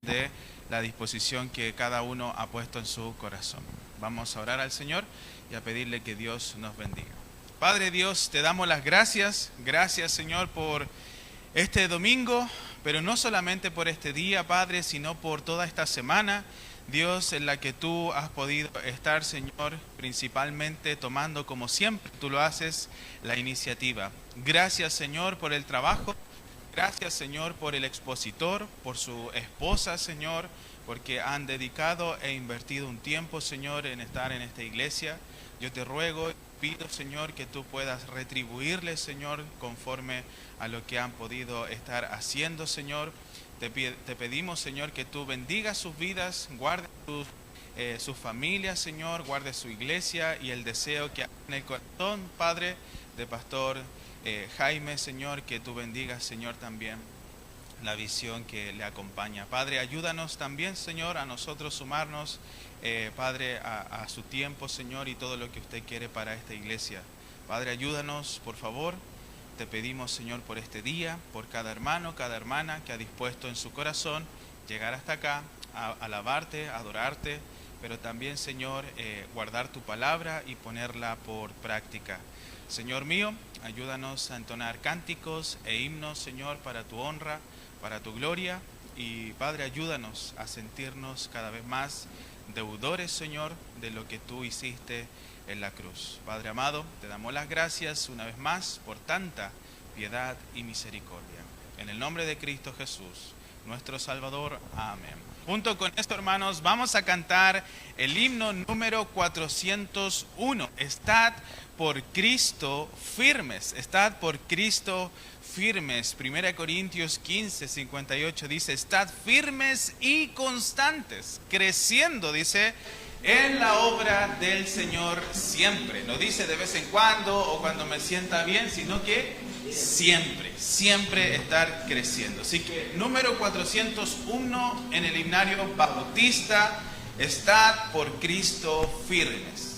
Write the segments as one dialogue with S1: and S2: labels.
S1: de la disposición que cada uno ha puesto en su corazón. Vamos a orar al Señor y a pedirle que Dios nos bendiga. Padre Dios, te damos las gracias. Gracias, Señor, por este domingo, pero no solamente por este día, Padre, sino por toda esta semana, Dios, en la que tú has podido estar, Señor, principalmente tomando, como siempre tú lo haces, la iniciativa. Gracias, Señor, por el trabajo. Gracias, Señor, por el expositor, por su esposa, Señor, porque han dedicado e invertido un tiempo, Señor, en estar en esta iglesia. Yo te ruego y pido, Señor, que tú puedas retribuirles, Señor, conforme a lo que han podido estar haciendo, Señor. Te pedimos, Señor, que tú bendigas sus vidas, guarde sus familias, Señor, guarde su iglesia y el deseo que hay en el corazón, Padre, de Pastor Jaime, Señor, que tú bendigas, Señor, también la visión que le acompaña. Padre, ayúdanos también, Señor, a nosotros sumarnos, Padre, a su tiempo, Señor, y todo lo que usted quiere para esta iglesia. Padre, ayúdanos, por favor. Te pedimos, Señor, por este día, por cada hermano, cada hermana que ha dispuesto en su corazón llegar hasta acá, a alabarte, a adorarte, pero también, Señor, guardar tu palabra y ponerla por práctica. Señor mío, ayúdanos a entonar cánticos e himnos, Señor, para tu honra, para tu gloria. Y, Padre, ayúdanos a sentirnos cada vez más deudores, Señor, de lo que tú hiciste en la cruz. Padre amado, te damos las gracias una vez más por tanta piedad y misericordia. En el nombre de Cristo Jesús, nuestro Salvador. Amén. Junto con esto, hermanos, vamos a cantar el himno número 401. Estad por Cristo firmes. Estad por Cristo firmes. 1 Corintios 15, 58 dice: estad firmes y constantes, creciendo, dice, en la obra del Señor siempre. No dice de vez en cuando o cuando me sienta bien, sino que siempre estar creciendo. Así que número 401 en el himnario bautista: estad por Cristo firmes.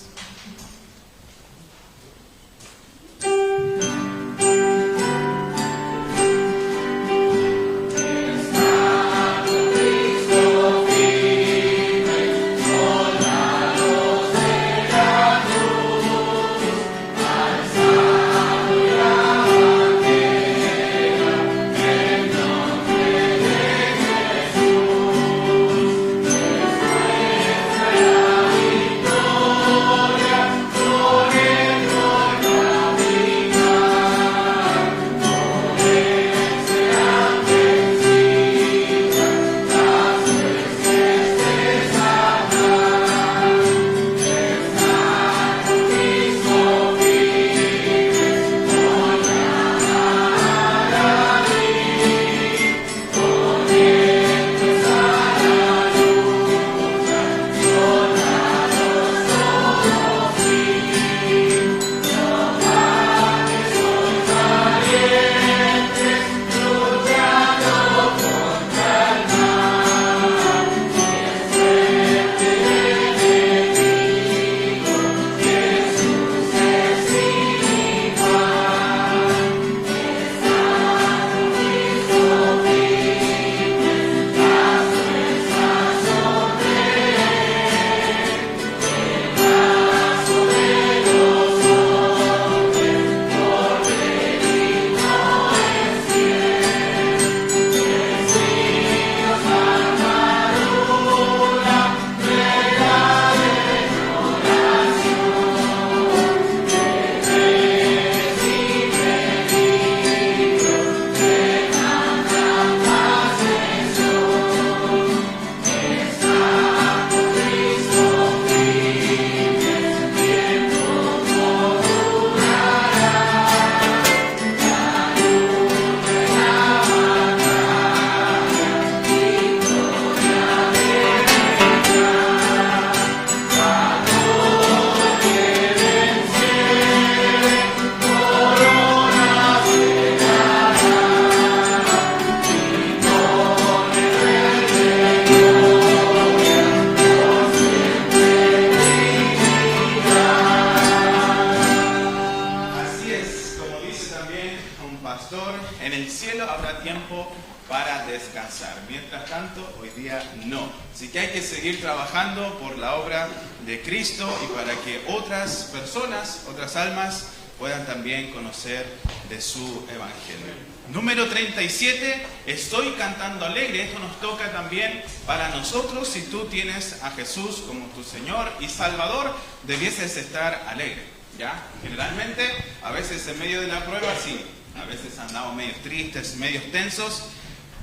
S1: iglesia no. Así que hay que seguir trabajando por la obra de Cristo y para que otras personas, otras almas, puedan también conocer de su evangelio. Número 37, estoy cantando alegre. Esto nos toca también para nosotros. Si tú tienes a Jesús como tu Señor y Salvador, debieses estar alegre, ¿ya? Generalmente, a veces en medio de la prueba, sí, a veces andamos medio tristes, medio tensos,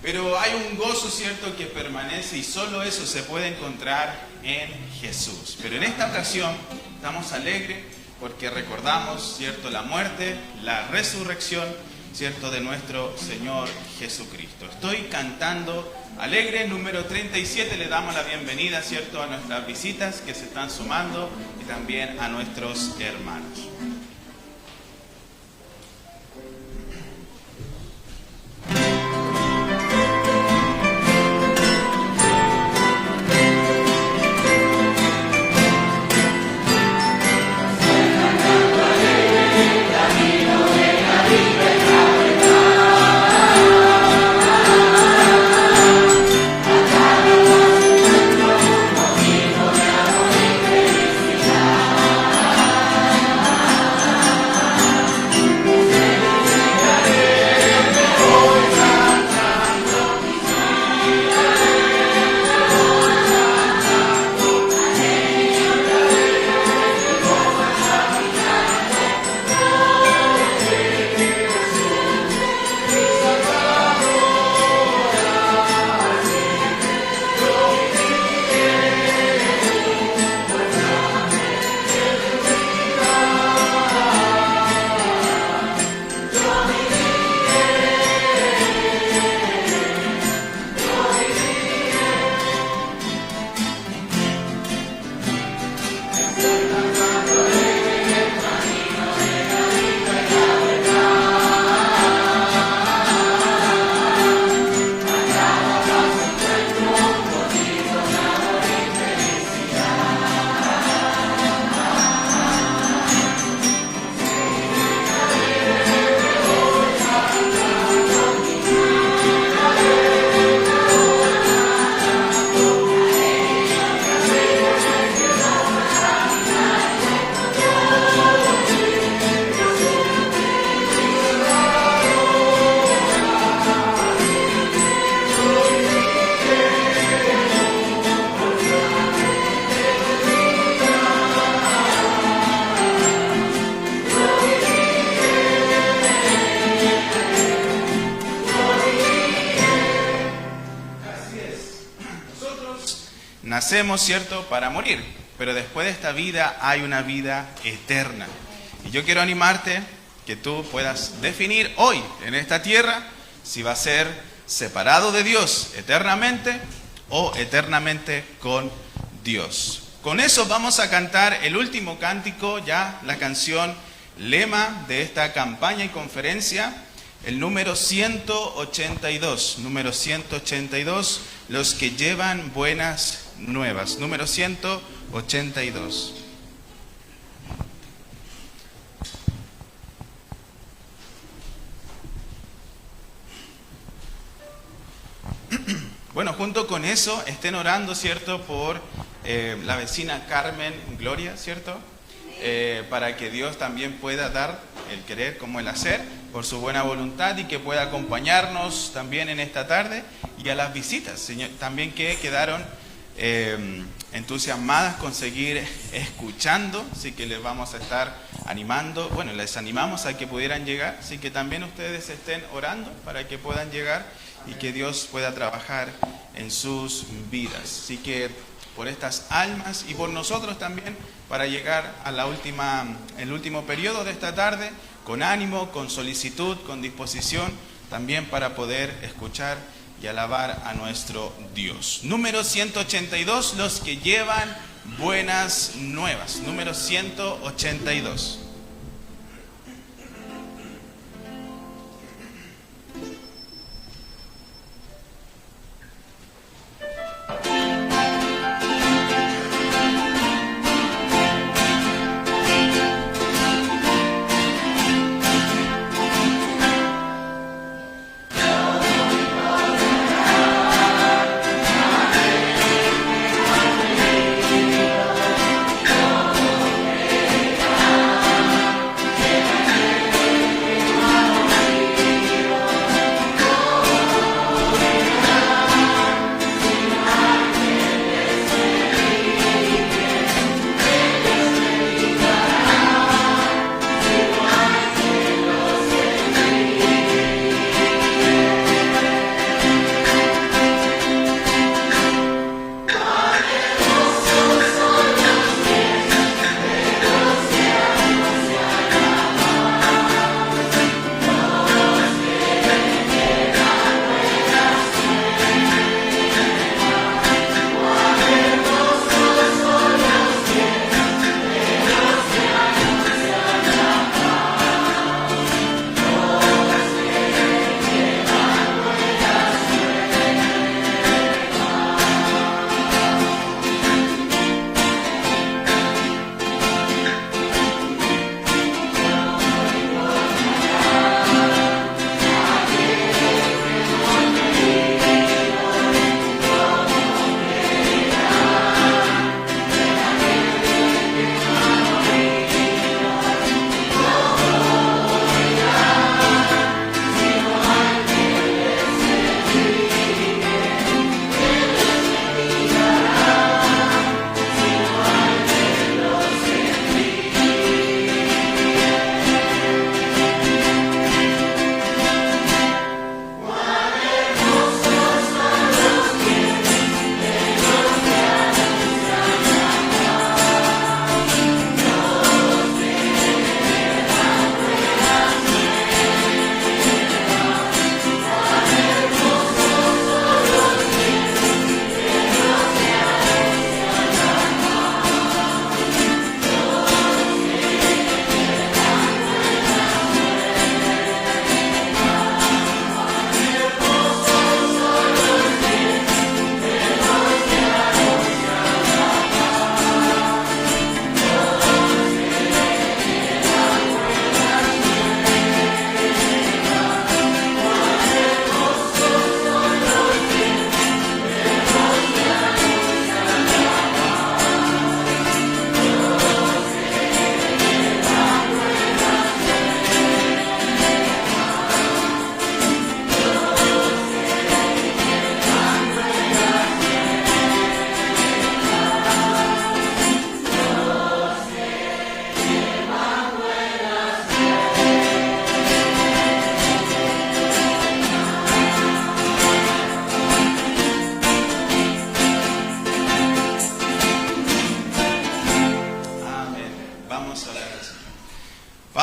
S1: pero hay un gozo, ¿cierto?, que permanece y solo eso se puede encontrar en Jesús. Pero en esta ocasión estamos alegres porque recordamos, ¿cierto?, la muerte, la resurrección, ¿cierto?, de nuestro Señor Jesucristo. Estoy cantando alegre. Número 37, le damos la bienvenida, ¿cierto?, a nuestras visitas que se están sumando y también a nuestros hermanos. Nacemos, ¿cierto?, para morir, pero después de esta vida hay una vida eterna. Y yo quiero animarte que tú puedas definir hoy en esta tierra si va a ser separado de Dios eternamente o eternamente con Dios. Con eso vamos a cantar el último cántico, ya la canción lema de esta campaña y conferencia, el número 182, los que llevan buenas nuevas, número 182. Bueno, junto con eso, estén orando, ¿cierto?, por la vecina Carmen Gloria, ¿cierto?, para que Dios también pueda dar el querer como el hacer, por su buena voluntad, y que pueda acompañarnos también en esta tarde, y a las visitas, Señor, también que quedaron entusiasmadas con seguir escuchando, así que les vamos a estar animando, bueno, les animamos a que pudieran llegar, así que también ustedes estén orando para que puedan llegar y que Dios pueda trabajar en sus vidas. Así que por estas almas y por nosotros también, para llegar a el último periodo de esta tarde, con ánimo, con solicitud, con disposición, también para poder escuchar y alabar a nuestro Dios. Número 182, los que llevan buenas nuevas. Número 182.
S2: Aleluya.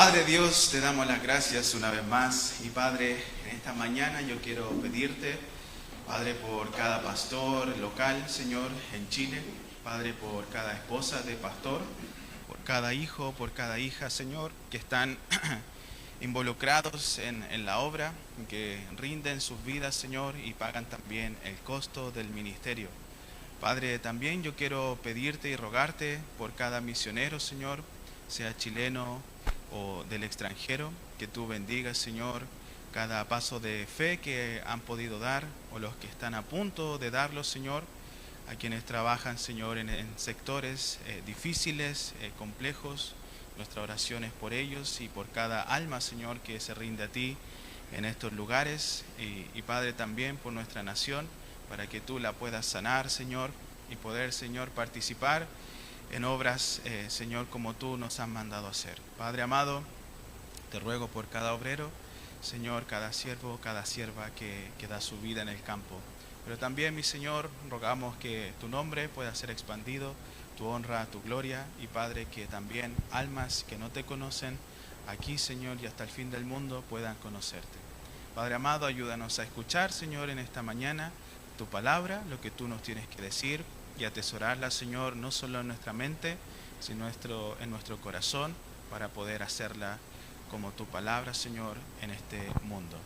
S1: Padre Dios, te damos las gracias una vez más. Y Padre, en esta mañana yo quiero pedirte, Padre, por cada pastor local, Señor, en Chile. Padre, por cada esposa de pastor, por cada hijo, por cada hija, Señor, que están involucrados en la obra, que rinden sus vidas, Señor, y pagan también el costo del ministerio. Padre, también yo quiero pedirte y rogarte por cada misionero, Señor, sea chileno o del extranjero, que tú bendigas, Señor, cada paso de fe que han podido dar o los que están a punto de darlo, Señor, a quienes trabajan, Señor, en sectores difíciles, complejos. Nuestra oración es por ellos y por cada alma, Señor, que se rinde a ti en estos lugares. Y Padre, también por nuestra nación, para que tú la puedas sanar, Señor, y poder, Señor, participar en obras, Señor, como tú nos has mandado a hacer. Padre amado, te ruego por cada obrero, Señor, cada siervo, cada sierva que da su vida en el campo. Pero también, mi Señor, rogamos que tu nombre pueda ser expandido, tu honra, tu gloria, y Padre, que también almas que no te conocen aquí, Señor, y hasta el fin del mundo puedan conocerte. Padre amado, ayúdanos a escuchar, Señor, en esta mañana tu palabra, lo que tú nos tienes que decir, y atesorarla, Señor, no solo en nuestra mente, sino en nuestro corazón, para poder hacerla como tu palabra, Señor, en este mundo.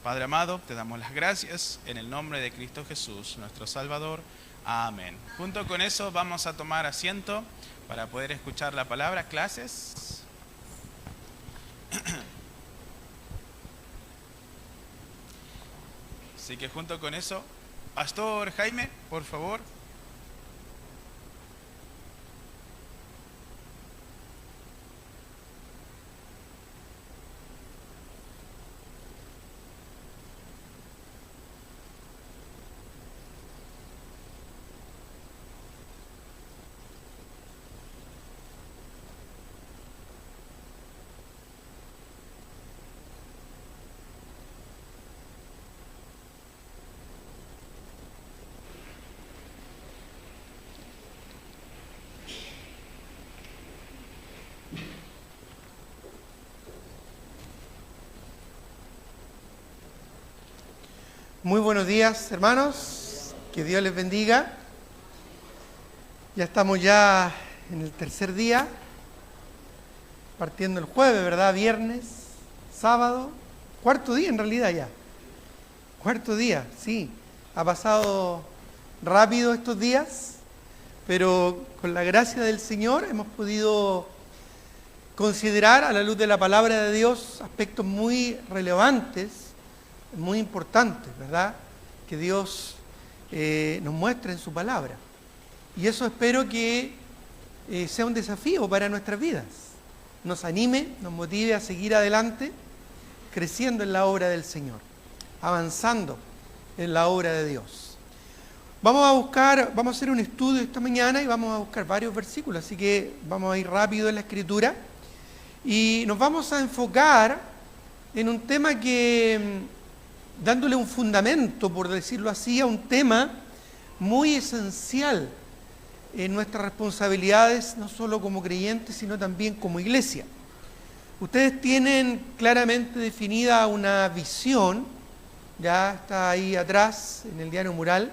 S1: Padre amado, te damos las gracias en el nombre de Cristo Jesús, nuestro Salvador. Amén. Junto con eso vamos a tomar asiento para poder escuchar la palabra. Clases. Así que junto con eso, Pastor Jaime, por favor.
S2: Muy buenos días, hermanos, que Dios les bendiga. Ya estamos ya en el tercer día, partiendo el jueves, ¿verdad? Viernes, sábado, cuarto día en realidad ya. Cuarto día, sí. Ha pasado rápido estos días, pero con la gracia del Señor hemos podido considerar a la luz de la palabra de Dios aspectos muy relevantes, muy importantes, ¿verdad? Que Dios nos muestre en su palabra. Y eso espero que sea un desafío para nuestras vidas. Nos anime, nos motive a seguir adelante, creciendo en la obra del Señor, avanzando en la obra de Dios. Vamos a hacer un estudio esta mañana y vamos a buscar varios versículos, así que vamos a ir rápido en la Escritura y nos vamos a enfocar en un tema que, dándole un fundamento, por decirlo así, a un tema muy esencial en nuestras responsabilidades, no solo como creyentes, sino también como iglesia. Ustedes tienen claramente definida una visión, ya está ahí atrás en el diario mural,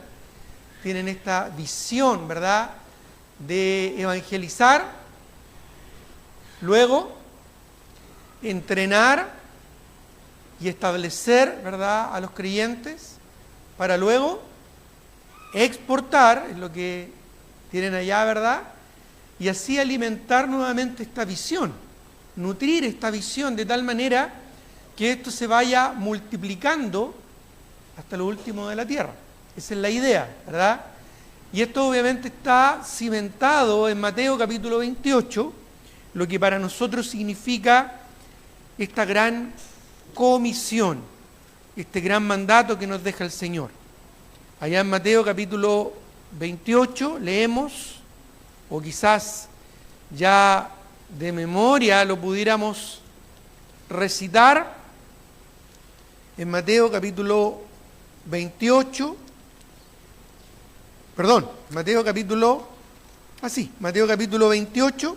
S2: tienen esta visión, ¿verdad?, de evangelizar, luego entrenar y establecer, ¿verdad?, a los creyentes, para luego exportar, es lo que tienen allá, ¿verdad?, y así alimentar nuevamente esta visión, nutrir esta visión de tal manera que esto se vaya multiplicando hasta lo último de la tierra. Esa es la idea, ¿verdad? Y esto obviamente está cimentado en Mateo capítulo 28, lo que para nosotros significa esta gran comisión, este gran mandato que nos deja el Señor. Allá en Mateo capítulo 28 leemos, o quizás ya de memoria lo pudiéramos recitar, en Mateo capítulo 28, Mateo capítulo 28,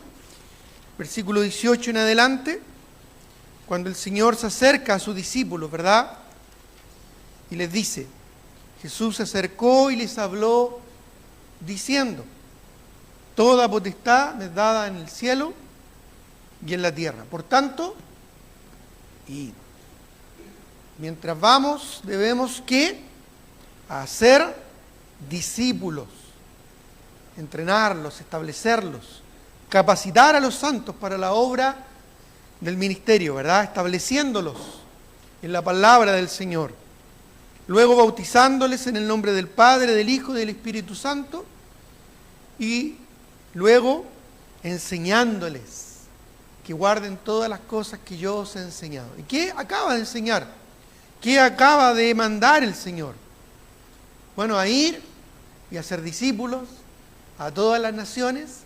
S2: versículo 18 en adelante. cuando el Señor se acerca a sus discípulos, ¿verdad? Y les dice, Jesús se acercó y les habló diciendo, toda potestad me es dada en el cielo y en la tierra. Por tanto, id. Mientras vamos, debemos ¿qué? Hacer discípulos, entrenarlos, establecerlos, capacitar a los santos para la obra del ministerio, ¿verdad? Estableciéndolos en la palabra del Señor. Luego bautizándoles en el nombre del Padre, del Hijo y del Espíritu Santo. Y luego enseñándoles que guarden todas las cosas que yo os he enseñado. ¿Y qué acaba de enseñar? ¿Qué acaba de mandar el Señor? Bueno, a ir y a ser discípulos a todas las naciones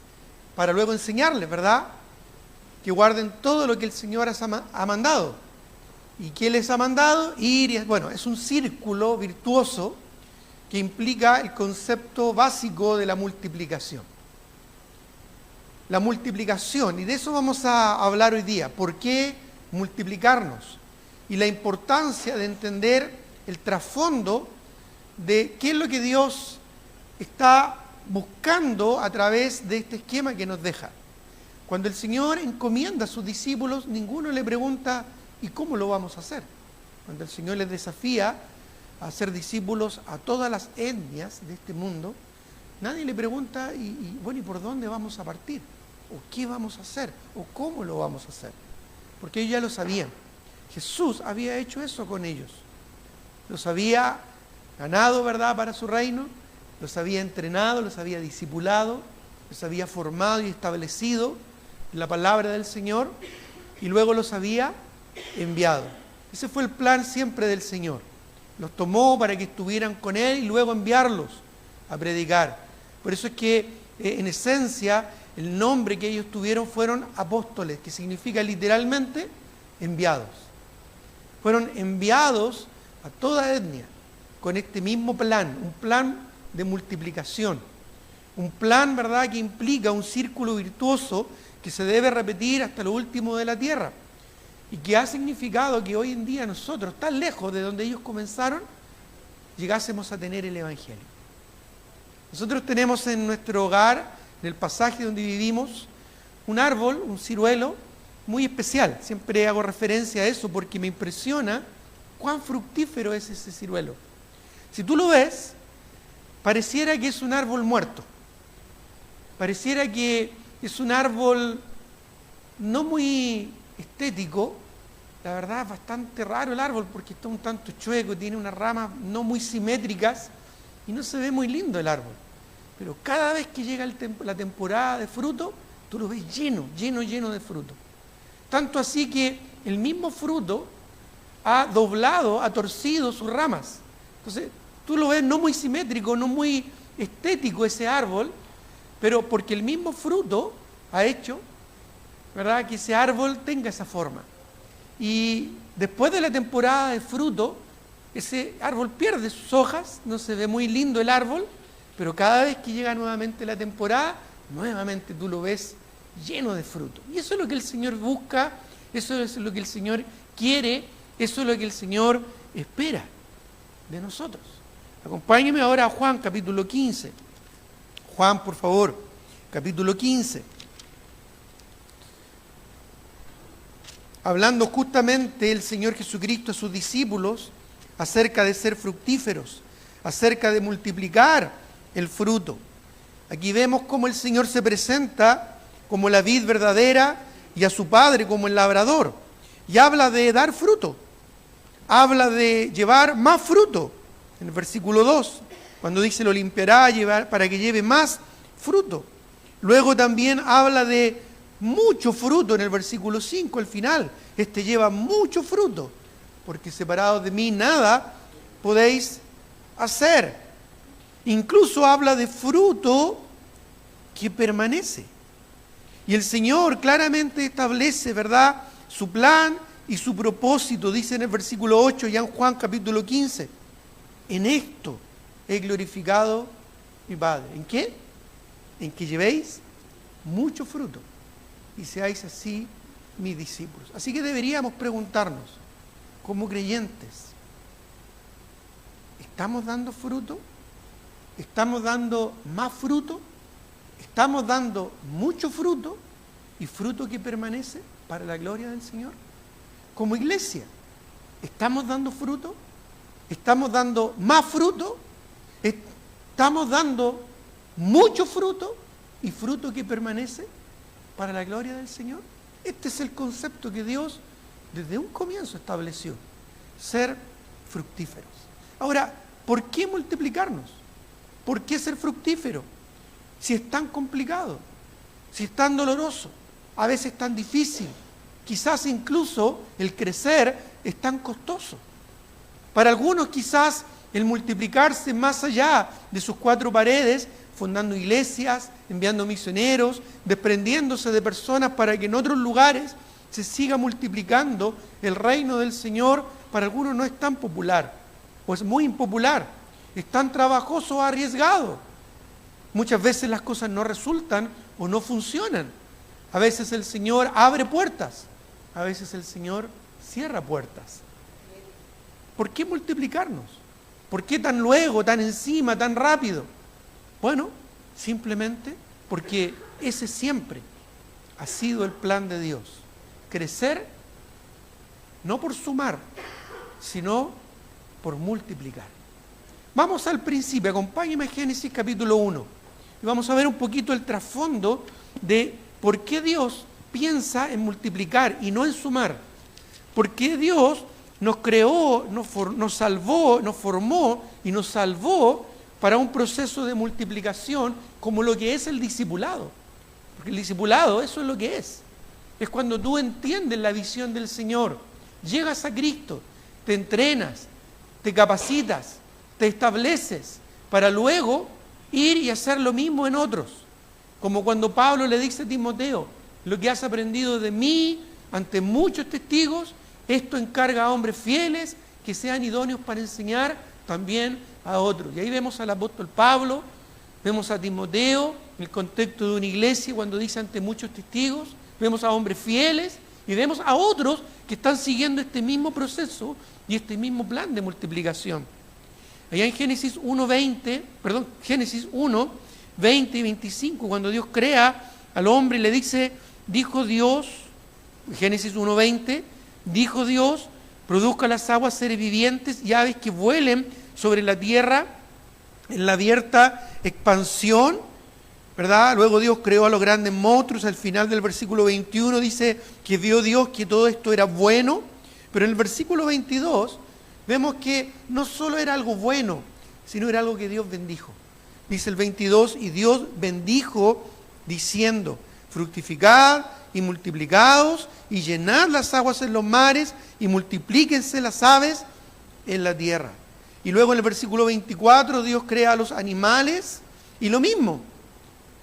S2: para luego enseñarles, ¿verdad? Que guarden todo lo que el Señor ha mandado. ¿Y qué les ha mandado? Ir y, bueno, es un círculo virtuoso que implica el concepto básico de la multiplicación. La multiplicación, y de eso vamos a hablar hoy día. ¿Por qué multiplicarnos? Y la importancia de entender el trasfondo de qué es lo que Dios está buscando a través de este esquema que nos deja. Cuando el Señor encomienda a sus discípulos, ninguno le pregunta, ¿y cómo lo vamos a hacer? Cuando el Señor les desafía a ser discípulos a todas las etnias de este mundo, nadie le pregunta, ¿y por dónde vamos a partir? ¿O qué vamos a hacer? ¿O cómo lo vamos a hacer? Porque ellos ya lo sabían. Jesús había hecho eso con ellos. Los había ganado, ¿verdad?, para su reino, los había entrenado, los había discipulado, los había formado y establecido en la palabra del Señor, y luego los había enviado. Ese fue el plan siempre del Señor. Los tomó para que estuvieran con Él y luego enviarlos a predicar. Por eso es que, en esencia, el nombre que ellos tuvieron fueron apóstoles, que significa literalmente enviados. Fueron enviados a toda etnia con este mismo plan, un plan de multiplicación. Un plan, ¿verdad?, que implica un círculo virtuoso que se debe repetir hasta lo último de la tierra. Y que ha significado que hoy en día nosotros, tan lejos de donde ellos comenzaron, llegásemos a tener el Evangelio. Nosotros tenemos en nuestro hogar, en el pasaje donde vivimos, un árbol, un ciruelo, muy especial. Siempre hago referencia a eso porque me impresiona cuán fructífero es ese ciruelo. Si tú lo ves, pareciera que es un árbol muerto. Pareciera que es un árbol no muy estético. La verdad es bastante raro el árbol porque está un tanto chueco, tiene unas ramas no muy simétricas y no se ve muy lindo el árbol. Pero cada vez que llega la temporada de fruto, tú lo ves lleno de fruto. Tanto así que el mismo fruto ha doblado, ha torcido sus ramas. Entonces, tú lo ves no muy simétrico, no muy estético ese árbol, pero porque el mismo fruto ha hecho, ¿verdad?, que ese árbol tenga esa forma. Y después de la temporada de fruto, ese árbol pierde sus hojas, no se ve muy lindo el árbol, pero cada vez que llega nuevamente la temporada, nuevamente tú lo ves lleno de fruto. Y eso es lo que el Señor busca, eso es lo que el Señor quiere, eso es lo que el Señor espera de nosotros. Acompáñenme ahora a Juan, capítulo 15. Juan, por favor, capítulo 15. Hablando justamente el Señor Jesucristo a sus discípulos acerca de ser fructíferos, acerca de multiplicar el fruto. Aquí vemos cómo el Señor se presenta como la vid verdadera y a su Padre como el labrador. Y habla de dar fruto, habla de llevar más fruto. En el versículo 2, cuando dice lo limpiará para que lleve más fruto. Luego también habla de mucho fruto en el versículo 5, al final. Este lleva mucho fruto, porque separados de mí nada podéis hacer. Incluso habla de fruto que permanece. Y el Señor claramente establece, ¿verdad?, su plan y su propósito. Dice en el versículo 8, ya en Juan capítulo 15, en esto he glorificado mi Padre. ¿En qué? En que llevéis mucho fruto y seáis así mis discípulos. Así que deberíamos preguntarnos, como creyentes, ¿estamos dando fruto? ¿Estamos dando más fruto? ¿Estamos dando mucho fruto y fruto que permanece para la gloria del Señor? Como iglesia, ¿estamos dando fruto? ¿Estamos dando más fruto? ¿Estamos dando mucho fruto y fruto que permanece para la gloria del Señor? Este es el concepto que Dios desde un comienzo estableció, ser fructíferos. Ahora, ¿por qué multiplicarnos? ¿Por qué ser fructífero? Si es tan complicado, si es tan doloroso, a veces tan difícil, quizás incluso el crecer es tan costoso. Para algunos quizás el multiplicarse más allá de sus cuatro paredes, fundando iglesias, enviando misioneros, desprendiéndose de personas para que en otros lugares se siga multiplicando el reino del Señor, para algunos no es tan popular, o es muy impopular, es tan trabajoso o arriesgado. Muchas veces las cosas no resultan o no funcionan. A veces el Señor abre puertas, a veces el Señor cierra puertas. ¿Por qué multiplicarnos? ¿Por qué tan luego, tan encima, tan rápido? Bueno, simplemente porque ese siempre ha sido el plan de Dios. Crecer no por sumar, sino por multiplicar. Vamos al principio, acompáñenme a Génesis capítulo 1 y vamos a ver un poquito el trasfondo de por qué Dios piensa en multiplicar y no en sumar. ¿Por qué Dios nos creó, nos salvó, nos formó y nos salvó para un proceso de multiplicación como lo que es el discipulado? Porque el discipulado, eso es lo que es. Es cuando tú entiendes la visión del Señor, llegas a Cristo, te entrenas, te capacitas, te estableces para luego ir y hacer lo mismo en otros. Como cuando Pablo le dice a Timoteo, lo que has aprendido de mí ante muchos testigos, esto encarga a hombres fieles que sean idóneos para enseñar también a otros. Y ahí vemos al apóstol Pablo, vemos a Timoteo, en el contexto de una iglesia cuando dice ante muchos testigos, vemos a hombres fieles y vemos a otros que están siguiendo este mismo proceso y este mismo plan de multiplicación. Allá en Génesis 1, 20 y 25, cuando Dios crea al hombre y le dice, dijo Dios, Génesis 1, 20, dijo Dios, produzca las aguas seres vivientes y aves que vuelen sobre la tierra en la abierta expansión, ¿verdad? Luego Dios creó a los grandes monstruos. Al final del versículo 21 dice que vio Dios que todo esto era bueno, pero en el versículo 22 vemos que no solo era algo bueno, sino era algo que Dios bendijo. Dice el 22, y Dios bendijo diciendo, fructificad y multiplicaos y llenad las aguas en los mares y multiplíquense las aves en la tierra. Y luego en el versículo 24 Dios crea a los animales y lo mismo,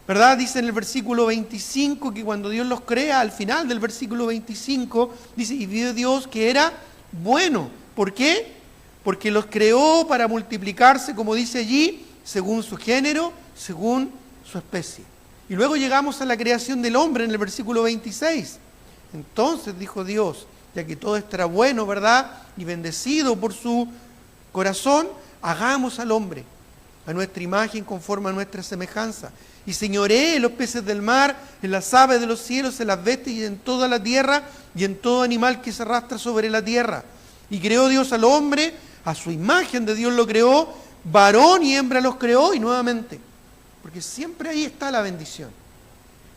S2: ¿verdad? Dice en el versículo 25 que cuando Dios los crea, al final del versículo 25, dice, y vio Dios que era bueno. ¿Por qué? Porque los creó para multiplicarse, como dice allí, según su género, según su especie. Y luego llegamos a la creación del hombre en el versículo 26. Entonces dijo Dios, ya que todo esto era bueno, ¿verdad? Y bendecido por su corazón, hagamos al hombre a nuestra imagen conforme a nuestra semejanza. Y señoree en los peces del mar, en las aves de los cielos, en las bestias y en toda la tierra y en todo animal que se arrastra sobre la tierra. Y creó Dios al hombre, a su imagen de Dios lo creó, varón y hembra los creó, y nuevamente, porque siempre ahí está la bendición.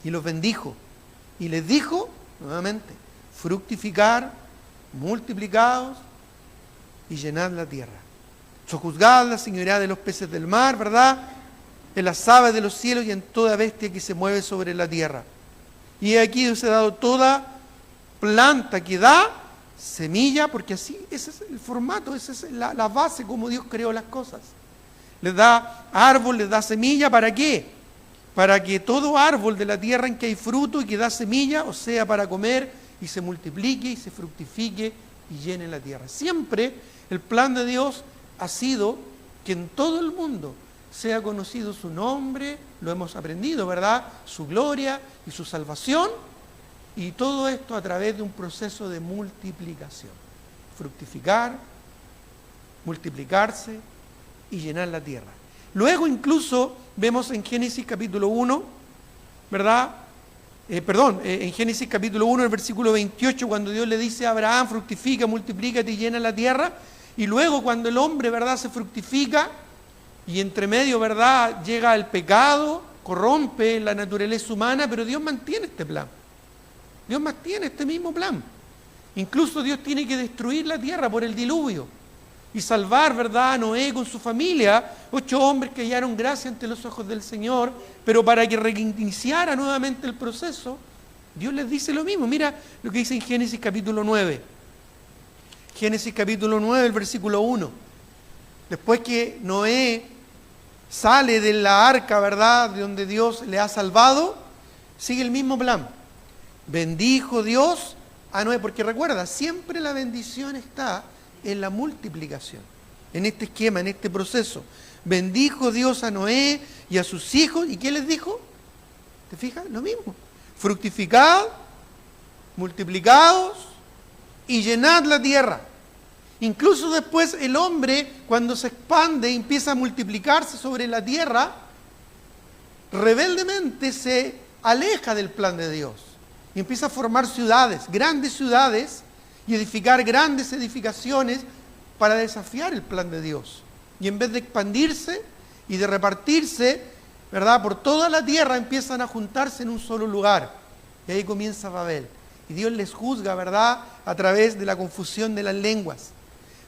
S2: Y los bendijo. Y les dijo, nuevamente, fructificar, multiplicaos y llenad la tierra. Sojuzgad la señoría de los peces del mar, ¿verdad? En las aves de los cielos y en toda bestia que se mueve sobre la tierra. Y aquí Dios ha dado toda planta que da semilla, porque así, ese es el formato, esa es la base como Dios creó las cosas. Les da árbol, les da semilla, ¿para qué? Para que todo árbol de la tierra en que hay fruto y que da semilla, o sea, para comer y se multiplique y se fructifique y llene la tierra. Siempre el plan de Dios ha sido que en todo el mundo sea conocido su nombre, lo hemos aprendido, ¿verdad? Su gloria y su salvación, Y todo esto a través de un proceso de multiplicación. Fructificar, multiplicarse y llenar la tierra. Luego incluso vemos en Génesis capítulo 1, ¿verdad? En Génesis capítulo 1, el versículo 28, cuando Dios le dice a Abraham, fructifica, multiplícate y llena la tierra. Y luego cuando el hombre, ¿verdad?, se fructifica y entre medio, ¿verdad?, llega el pecado, corrompe la naturaleza humana, pero Dios mantiene este plan. Dios mantiene este mismo plan. Incluso Dios tiene que destruir la tierra por el diluvio y salvar, ¿verdad?, a Noé con su familia, 8 hombres que hallaron gracia ante los ojos del Señor, pero para que reiniciara nuevamente el proceso, Dios les dice lo mismo. Mira lo que dice en Génesis capítulo 9. Génesis capítulo 9, el versículo 1. Después que Noé sale de la arca, ¿verdad?, de donde Dios le ha salvado, sigue el mismo plan. Bendijo Dios a Noé, porque recuerda, siempre la bendición está en la multiplicación, en este esquema, en este proceso. Bendijo Dios a Noé y a sus hijos, ¿y qué les dijo? ¿Te fijas? Lo mismo. Fructificad, multiplicaos y llenad la tierra. Incluso después el hombre, cuando se expande y empieza a multiplicarse sobre la tierra, rebeldemente se aleja del plan de Dios y empieza a formar ciudades, grandes ciudades, y edificar grandes edificaciones para desafiar el plan de Dios. Y en vez de expandirse y de repartirse, ¿verdad?, por toda la tierra, empiezan a juntarse en un solo lugar. Y ahí comienza Babel. Y Dios les juzga, ¿verdad?, a través de la confusión de las lenguas.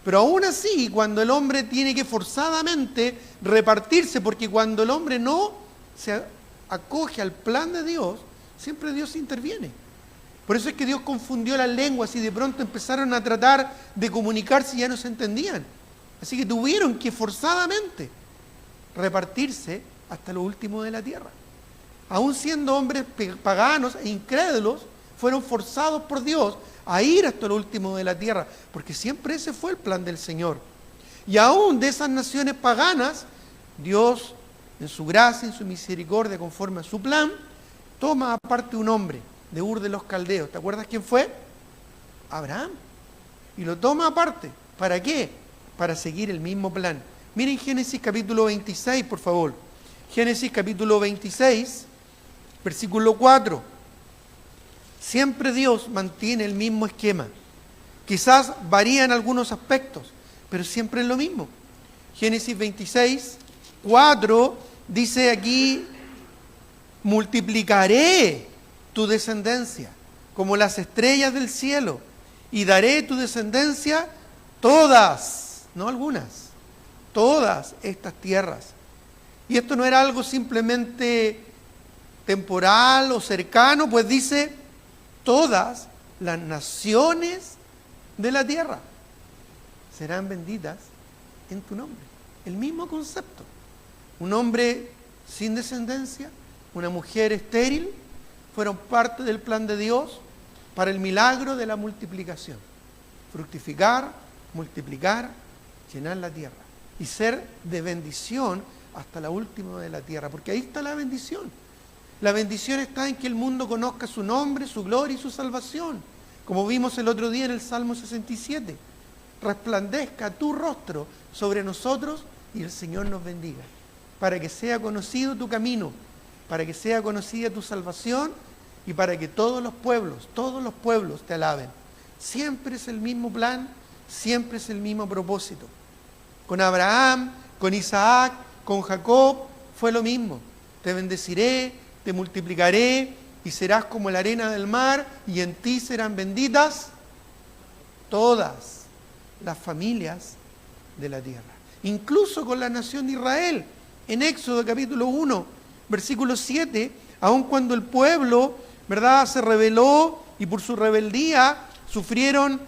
S2: Pero aún así, cuando el hombre tiene que forzadamente repartirse, porque cuando el hombre no se acoge al plan de Dios, siempre Dios interviene. Por eso es que Dios confundió las lenguas y de pronto empezaron a tratar de comunicarse y ya no se entendían. Así que tuvieron que forzadamente repartirse hasta lo último de la tierra. Aún siendo hombres paganos e incrédulos, fueron forzados por Dios a ir hasta lo último de la tierra, porque siempre ese fue el plan del Señor. Y aún de esas naciones paganas, Dios, en su gracia, en su misericordia, conforme a su plan, toma aparte un hombre de Ur de los Caldeos. ¿Te acuerdas quién fue? Abraham. Y lo toma aparte. ¿Para qué? Para seguir el mismo plan. Miren Génesis capítulo 26, por favor. Génesis capítulo 26, versículo 4. Siempre Dios mantiene el mismo esquema. Quizás varían algunos aspectos, pero siempre es lo mismo. Génesis 26, 4 dice aquí: multiplicaré tu descendencia como las estrellas del cielo, y daré tu descendencia todas, no algunas, todas estas tierras. Y esto no era algo simplemente temporal o cercano, pues dice todas las naciones de la tierra serán benditas en tu nombre. El mismo concepto. Un hombre sin descendencia, una mujer estéril, fueron parte del plan de Dios para el milagro de la multiplicación. Fructificar, multiplicar, llenar la tierra y ser de bendición hasta la última de la tierra, porque ahí está la bendición. La bendición está en que el mundo conozca su nombre, su gloria y su salvación, como vimos el otro día en el Salmo 67. Resplandezca tu rostro sobre nosotros y el Señor nos bendiga, para que sea conocido tu camino, para que sea conocida tu salvación y para que todos los pueblos te alaben. Siempre es el mismo plan, siempre es el mismo propósito. Con Abraham, con Isaac, con Jacob, fue lo mismo. Te bendeciré, te multiplicaré y serás como la arena del mar, y en ti serán benditas todas las familias de la tierra. Incluso con la nación de Israel, en Éxodo capítulo 1, versículo 7, aun cuando el pueblo, ¿verdad?, se rebeló y por su rebeldía sufrieron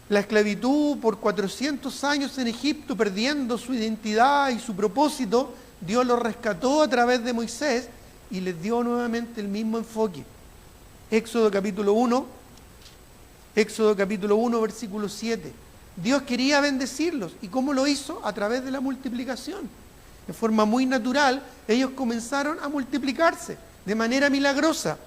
S2: la esclavitud por 400 años en Egipto, perdiendo su identidad y su propósito, Dios los rescató a través de Moisés y les dio nuevamente el mismo enfoque. Éxodo capítulo 1, versículo 7. Dios quería bendecirlos. ¿Y cómo lo hizo? A través de la multiplicación. De forma muy natural, ellos comenzaron a multiplicarse de manera milagrosa.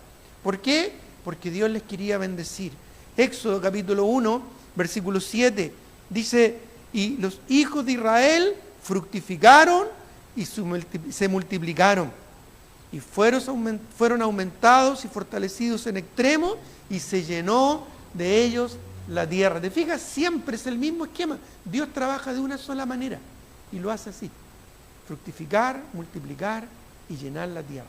S2: ¿Por qué? porque Dios les quería bendecir. Éxodo capítulo 1, versículo 7, dice, y los hijos de Israel fructificaron y se multiplicaron, y fueron aumentados y fortalecidos en extremo, y se llenó de ellos la tierra. ¿Te fijas? Siempre es el mismo esquema. Dios trabaja de una sola manera, y lo hace así: fructificar, multiplicar y llenar la tierra.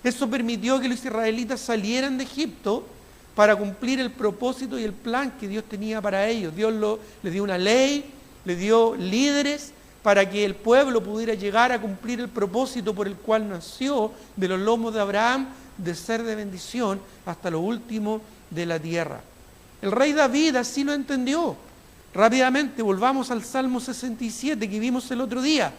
S2: Eso permitió que los israelitas salieran de Egipto para cumplir el propósito y el plan que Dios tenía para ellos. Dios les dio una ley, les dio líderes para que el pueblo pudiera llegar a cumplir el propósito por el cual nació de los lomos de Abraham, de ser de bendición hasta lo último de la tierra. El rey David así lo entendió. Rápidamente volvamos al Salmo 67 que vimos el otro día.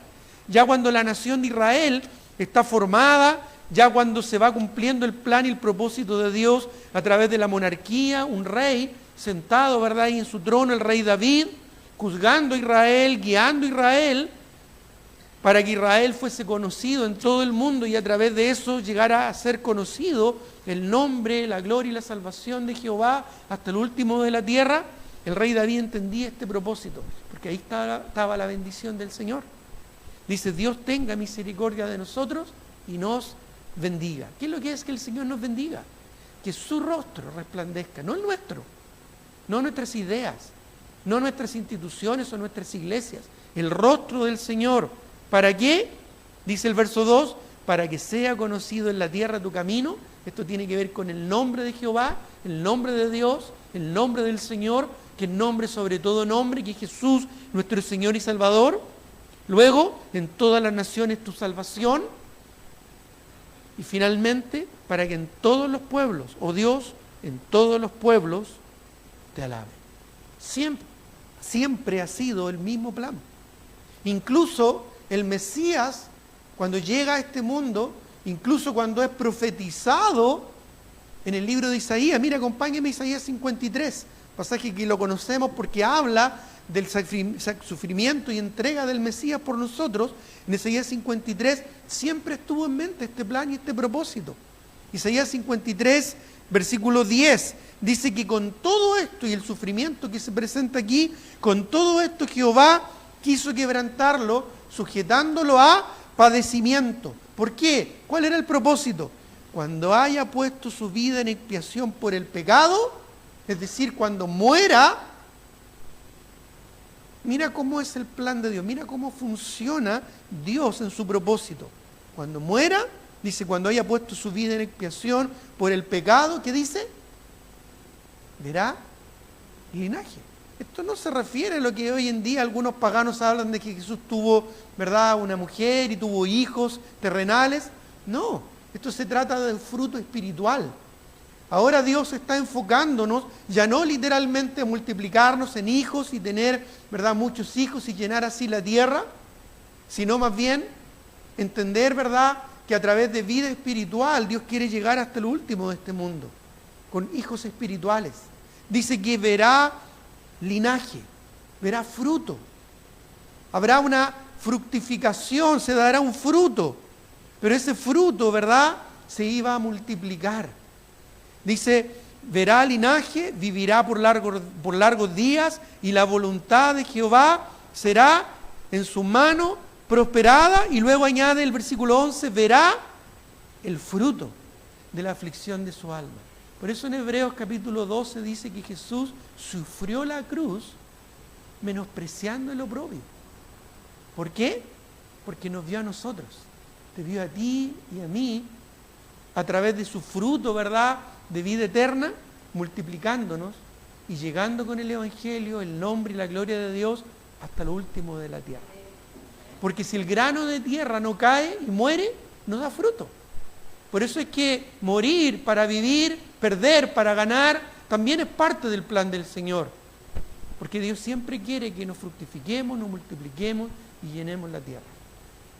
S2: Ya cuando la nación de Israel está formada, ya cuando se va cumpliendo el plan y el propósito de Dios a través de la monarquía, un rey sentado, ¿verdad?, ahí en su trono, el rey David, juzgando a Israel, guiando a Israel, para que Israel fuese conocido en todo el mundo y a través de eso llegara a ser conocido el nombre, la gloria y la salvación de Jehová hasta el último de la tierra. El rey David entendía este propósito, porque ahí estaba la bendición del Señor. Dice, Dios tenga misericordia de nosotros y nos bendiga. ¿Qué es lo que es que el Señor nos bendiga? Que su rostro resplandezca, no el nuestro, no nuestras ideas, no nuestras instituciones o nuestras iglesias, el rostro del Señor. ¿Para qué? Dice el verso 2, para que sea conocido en la tierra tu camino. Esto tiene que ver con el nombre de Jehová, el nombre de Dios, el nombre del Señor, que es nombre sobre todo nombre, que es Jesús, nuestro Señor y Salvador. Luego, en todas las naciones tu salvación. Y finalmente, para que en todos los pueblos, oh Dios, en todos los pueblos te alaben. Siempre ha sido el mismo plan. Incluso el Mesías, cuando llega a este mundo, incluso cuando es profetizado en el libro de Isaías, mira, acompáñame a Isaías 53, pasaje que lo conocemos porque habla del sufrimiento y entrega del Mesías por nosotros. En Isaías 53 siempre estuvo en mente este plan y este propósito. Isaías 53, versículo 10, dice que con todo esto y el sufrimiento que se presenta aquí, con todo esto Jehová quiso quebrantarlo, sujetándolo a padecimiento. ¿Por qué? ¿Cuál era el propósito? Cuando haya puesto su vida en expiación por el pecado, es decir, cuando muera. Mira cómo es el plan de Dios, mira cómo funciona Dios en su propósito. Cuando muera, dice, cuando haya puesto su vida en expiación por el pecado, ¿qué dice? Verá linaje. Esto no se refiere a lo que hoy en día algunos paganos hablan de que Jesús tuvo, ¿verdad?, una mujer y tuvo hijos terrenales. No, esto se trata del fruto espiritual. Ahora Dios está enfocándonos, ya no literalmente a multiplicarnos en hijos y tener, ¿verdad?, muchos hijos y llenar así la tierra, sino más bien entender, ¿verdad?, que a través de vida espiritual Dios quiere llegar hasta el último de este mundo, con hijos espirituales. Dice que verá linaje, verá fruto, habrá una fructificación, se dará un fruto, pero ese fruto, ¿verdad?, se iba a multiplicar. Dice, verá linaje, vivirá por largos días, y la voluntad de Jehová será en su mano prosperada. Y luego añade el versículo 11, verá el fruto de la aflicción de su alma. Por eso en Hebreos capítulo 12 dice que Jesús sufrió la cruz menospreciando el oprobio. ¿Por qué? Porque nos vio a nosotros, te vio a ti y a mí, a través de su fruto, ¿verdad?, de vida eterna, multiplicándonos y llegando con el Evangelio, el nombre y la gloria de Dios hasta lo último de la tierra. Porque si el grano de tierra no cae y muere, no da fruto. Por eso es que morir para vivir, perder para ganar, también es parte del plan del Señor. Porque Dios siempre quiere que nos fructifiquemos, nos multipliquemos y llenemos la tierra.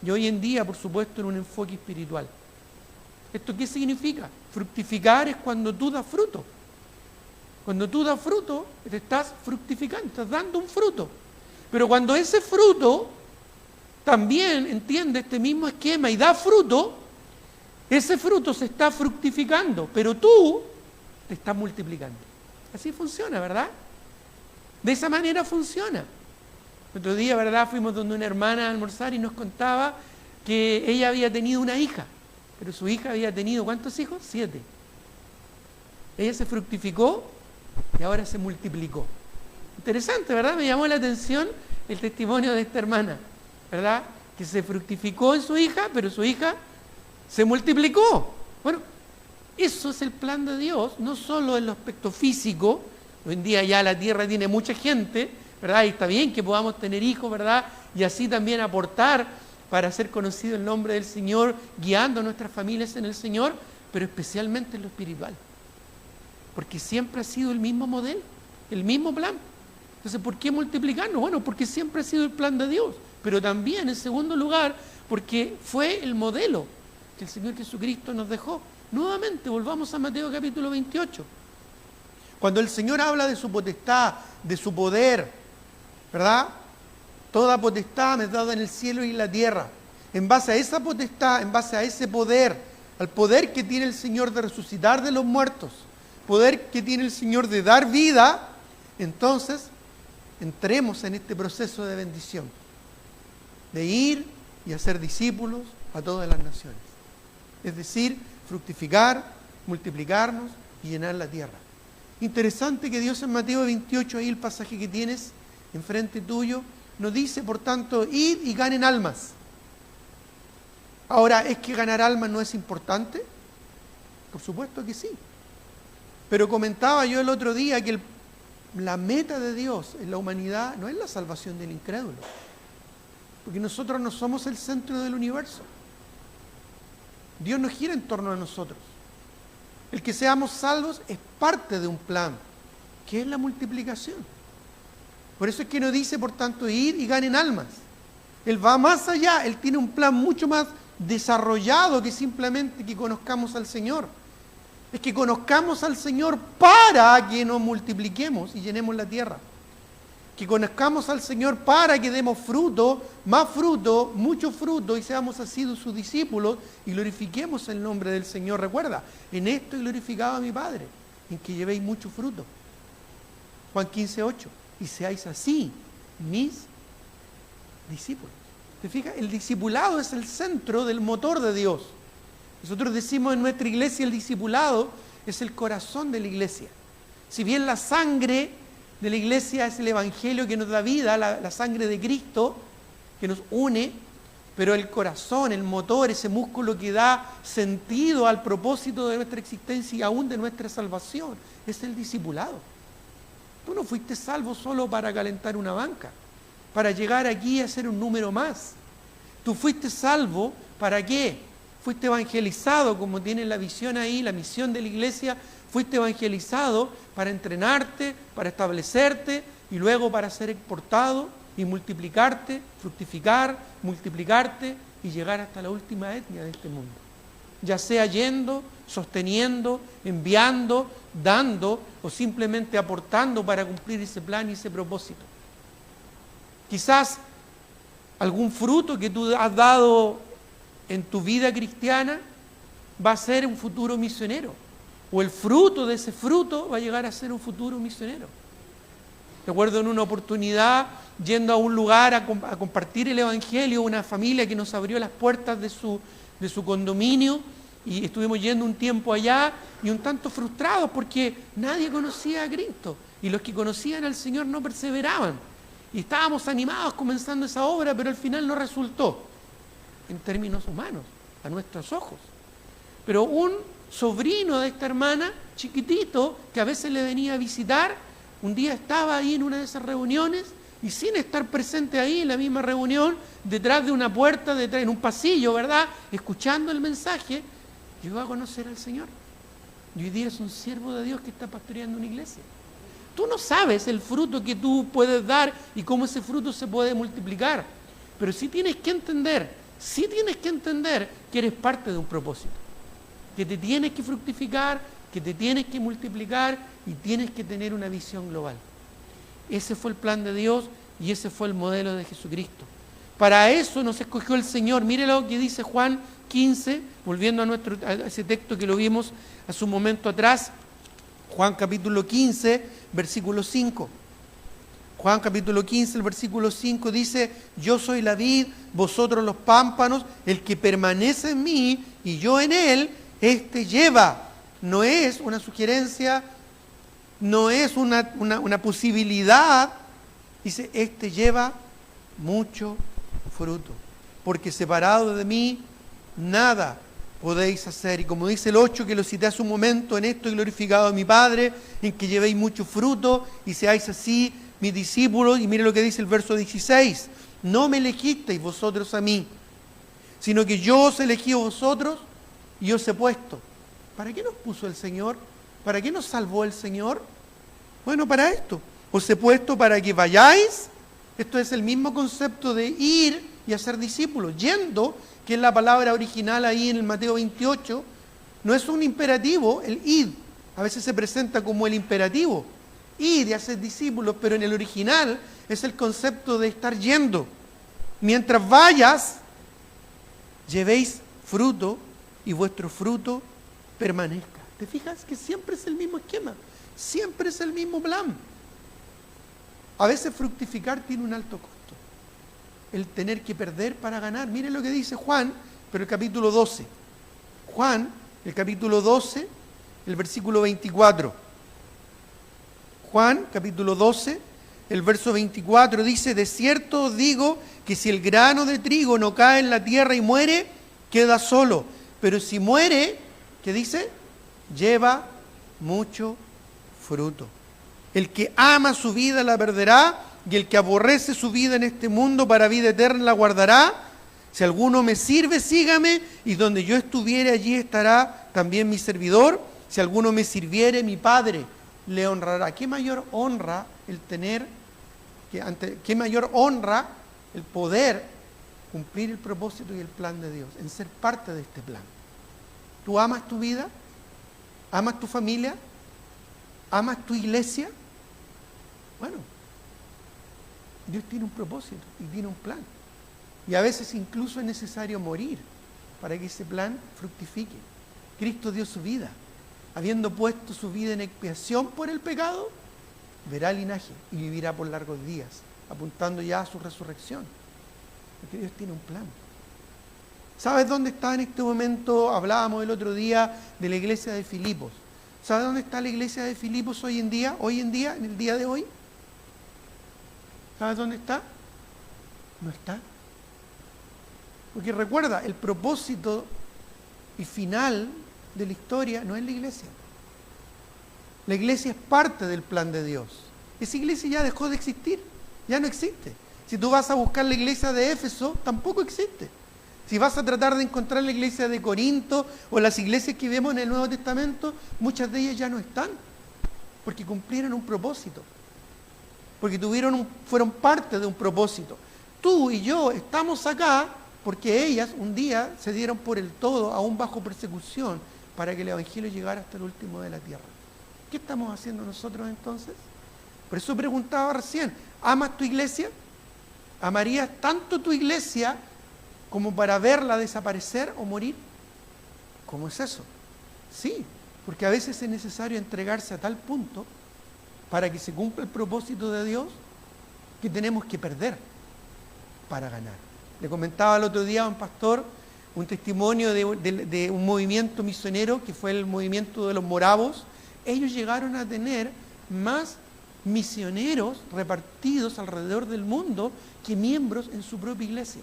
S2: Y hoy en día, por supuesto, en un enfoque espiritual. ¿Esto qué significa? Fructificar es cuando tú das fruto. Cuando tú das fruto, te estás fructificando, estás dando un fruto. Pero cuando ese fruto también entiende este mismo esquema y da fruto, ese fruto se está fructificando. Pero tú te estás multiplicando. Así funciona, ¿verdad? De esa manera funciona. El otro día, ¿verdad?, fuimos donde una hermana a almorzar y nos contaba que ella había tenido una hija, pero su hija había tenido, ¿cuántos hijos? 7. Ella se fructificó y ahora se multiplicó. Interesante, ¿verdad? Me llamó la atención el testimonio de esta hermana, ¿verdad? Que se fructificó en su hija, pero su hija se multiplicó. Bueno, eso es el plan de Dios, no solo en el aspecto físico. Hoy en día ya la tierra tiene mucha gente, ¿verdad? Y está bien que podamos tener hijos, ¿verdad? Y así también aportar para hacer conocido el nombre del Señor, guiando a nuestras familias en el Señor, pero especialmente en lo espiritual. Porque siempre ha sido el mismo modelo, el mismo plan. Entonces, ¿por qué multiplicarnos? Bueno, porque siempre ha sido el plan de Dios, pero también, en segundo lugar, porque fue el modelo que el Señor Jesucristo nos dejó. Nuevamente, volvamos a Mateo capítulo 28. Cuando el Señor habla de su potestad, de su poder, ¿verdad? Toda potestad me es dada en el cielo y en la tierra. En base a esa potestad, en base a ese poder, al poder que tiene el Señor de resucitar de los muertos, poder que tiene el Señor de dar vida, entonces entremos en este proceso de bendición, de ir y hacer discípulos a todas las naciones. Es decir, fructificar, multiplicarnos y llenar la tierra. Interesante que Dios en Mateo 28, ahí el pasaje que tienes enfrente tuyo, nos dice, por tanto, id y ganen almas. Ahora, ¿es que ganar almas no es importante? Por supuesto que sí. Pero comentaba yo el otro día que la meta de Dios en la humanidad no es la salvación del incrédulo. Porque nosotros no somos el centro del universo. Dios no gira en torno a nosotros. El que seamos salvos es parte de un plan, que es la multiplicación. Por eso es que nos dice, por tanto, ir y ganen almas. Él va más allá, Él tiene un plan mucho más desarrollado que simplemente que conozcamos al Señor. Es que conozcamos al Señor para que nos multipliquemos y llenemos la tierra. Que conozcamos al Señor para que demos fruto, más fruto, mucho fruto, y seamos así sus discípulos y glorifiquemos el nombre del Señor. Recuerda, en esto he glorificado a mi Padre, en que llevéis mucho fruto. Juan 15:8. Y seáis así mis discípulos. ¿Te fijas? El discipulado es el centro del motor de Dios. Nosotros decimos en nuestra iglesia, el discipulado es el corazón de la iglesia. Si bien la sangre de la iglesia es el evangelio que nos da vida, la sangre de Cristo que nos une, pero el corazón, el motor, ese músculo que da sentido al propósito de nuestra existencia y aún de nuestra salvación, es el discipulado. Tú no fuiste salvo solo para calentar una banca, para llegar aquí a ser un número más. Tú fuiste salvo, ¿para qué? Fuiste evangelizado, como tiene la visión ahí, la misión de la iglesia. Fuiste evangelizado para entrenarte, para establecerte y luego para ser exportado y multiplicarte, fructificar, multiplicarte y llegar hasta la última etnia de este mundo. Ya sea yendo, sosteniendo, enviando, dando o simplemente aportando para cumplir ese plan y ese propósito. Quizás algún fruto que tú has dado en tu vida cristiana va a ser un futuro misionero, o el fruto de ese fruto va a llegar a ser un futuro misionero. Recuerdo en una oportunidad yendo a un lugar a compartir el evangelio, una familia que nos abrió las puertas de su condominio, y estuvimos yendo un tiempo allá y un tanto frustrados porque nadie conocía a Cristo y los que conocían al Señor no perseveraban. Y estábamos animados comenzando esa obra, pero al final no resultó en términos humanos, a nuestros ojos. Pero un sobrino de esta hermana, chiquitito, que a veces le venía a visitar, un día estaba ahí en una de esas reuniones y sin estar presente ahí en la misma reunión, detrás de una puerta, detrás, en un pasillo, ¿verdad?, escuchando el mensaje, llegó a conocer al Señor. Y hoy día es un siervo de Dios que está pastoreando una iglesia. Tú no sabes el fruto que tú puedes dar y cómo ese fruto se puede multiplicar, pero sí tienes que entender que eres parte de un propósito, que te tienes que fructificar, que te tienes que multiplicar y tienes que tener una visión global. Ese fue el plan de Dios y ese fue el modelo de Jesucristo. Para eso nos escogió el Señor. Mire lo que dice Juan 15, volviendo a ese texto que lo vimos hace un momento atrás. Juan capítulo 15, versículo 5. Juan capítulo 15, el versículo 5 dice: yo soy la vid, vosotros los pámpanos, el que permanece en mí y yo en él, éste lleva. No es una sugerencia, no es una posibilidad. Dice, éste lleva mucho fruto, porque separado de mí, nada podéis hacer. Y como dice el 8, que lo cité hace un momento, en esto he glorificado a mi Padre, en que llevéis mucho fruto y seáis así mis discípulos. Y mire lo que dice el verso 16: no me elegisteis vosotros a mí, sino que yo os elegí a vosotros y os he puesto. ¿Para qué nos puso el Señor? ¿Para qué nos salvó el Señor? Bueno, para esto. Os he puesto para que vayáis. Esto es el mismo concepto de ir y hacer discípulos. Yendo, que es la palabra original ahí en el Mateo 28, no es un imperativo, el id. A veces se presenta como el imperativo. Ir y hacer discípulos, pero en el original es el concepto de estar yendo. Mientras vayas, llevéis fruto y vuestro fruto permanezca. ¿Te fijas que siempre es el mismo esquema? Siempre es el mismo plan. A veces fructificar tiene un alto costo. El tener que perder para ganar. Miren lo que dice Juan, pero el capítulo 12. Juan, el capítulo 12, el versículo 24. Juan, capítulo 12, el verso 24 dice: de cierto os digo que si el grano de trigo no cae en la tierra y muere, queda solo. Pero si muere, ¿qué dice? Lleva mucho fruto. El que ama su vida la perderá, y el que aborrece su vida en este mundo para vida eterna la guardará. Si alguno me sirve, sígame, y donde yo estuviere, allí estará también mi servidor. Si alguno me sirviere, mi Padre le honrará. ¿Qué mayor honra el tener, qué mayor honra el poder cumplir el propósito y el plan de Dios, en ser parte de este plan? ¿Tú amas tu vida? ¿Amas tu familia? ¿Amas tu iglesia? Bueno, Dios tiene un propósito y tiene un plan. Y a veces incluso es necesario morir para que ese plan fructifique. Cristo dio su vida. Habiendo puesto su vida en expiación por el pecado, verá linaje y vivirá por largos días, apuntando ya a su resurrección. Porque Dios tiene un plan. ¿Sabes dónde está en este momento? Hablábamos el otro día de la iglesia de Filipos. ¿Sabes dónde está la iglesia de Filipos hoy en día? Hoy en día, en el día de hoy. ¿Sabes dónde está? No está. Porque recuerda, el propósito y final de la historia no es la iglesia. La iglesia es parte del plan de Dios. Esa iglesia ya dejó de existir, ya no existe. Si tú vas a buscar la iglesia de Éfeso, tampoco existe. Si vas a tratar de encontrar la iglesia de Corinto o las iglesias que vemos en el Nuevo Testamento, muchas de ellas ya no están, porque cumplieron un propósito, porque fueron parte de un propósito. Tú y yo estamos acá porque ellas un día se dieron por el todo, aún bajo persecución, para que el Evangelio llegara hasta el último de la tierra. ¿Qué estamos haciendo nosotros entonces? Por eso preguntaba recién, ¿amas tu iglesia? ¿Amarías tanto tu iglesia como para verla desaparecer o morir? ¿Cómo es eso? Sí, porque a veces es necesario entregarse a tal punto para que se cumpla el propósito de Dios que tenemos que perder para ganar. Le comentaba el otro día a un pastor un testimonio de un movimiento misionero que fue el movimiento de los moravos. Ellos llegaron a tener más misioneros repartidos alrededor del mundo que miembros en su propia iglesia.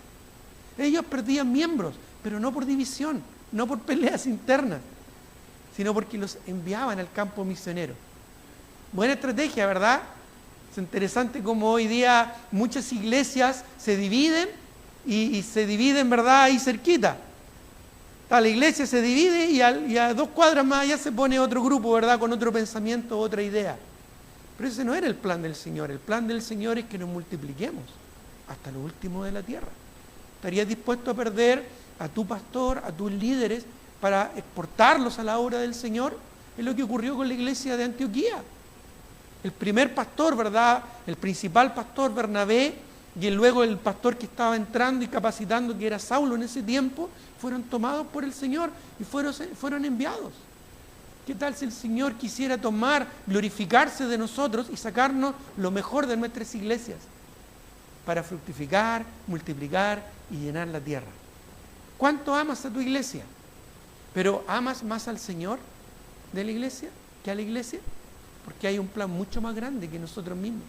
S2: Ellos perdían miembros, pero no por división, no por peleas internas, sino porque los enviaban al campo misionero. Buena estrategia, ¿verdad? Es interesante como hoy día muchas iglesias se dividen y se dividen, ¿verdad?, ahí cerquita. La iglesia se divide y a 2 cuadras más allá se pone otro grupo, ¿verdad?, con otro pensamiento, otra idea. Pero ese no era el plan del Señor. El plan del Señor es que nos multipliquemos hasta lo último de la tierra. ¿Estarías dispuesto a perder a tu pastor, a tus líderes, para exportarlos a la obra del Señor? Es lo que ocurrió con la iglesia de Antioquía. El primer pastor, ¿verdad?, el principal pastor, Bernabé, y luego el pastor que estaba entrando y capacitando, que era Saulo en ese tiempo, fueron tomados por el Señor y fueron enviados. ¿Qué tal si el Señor quisiera glorificarse de nosotros y sacarnos lo mejor de nuestras iglesias para fructificar, multiplicar y llenar la tierra? ¿Cuánto amas a tu iglesia? ¿Pero amas más al Señor de la iglesia que a la iglesia? Porque hay un plan mucho más grande que nosotros mismos.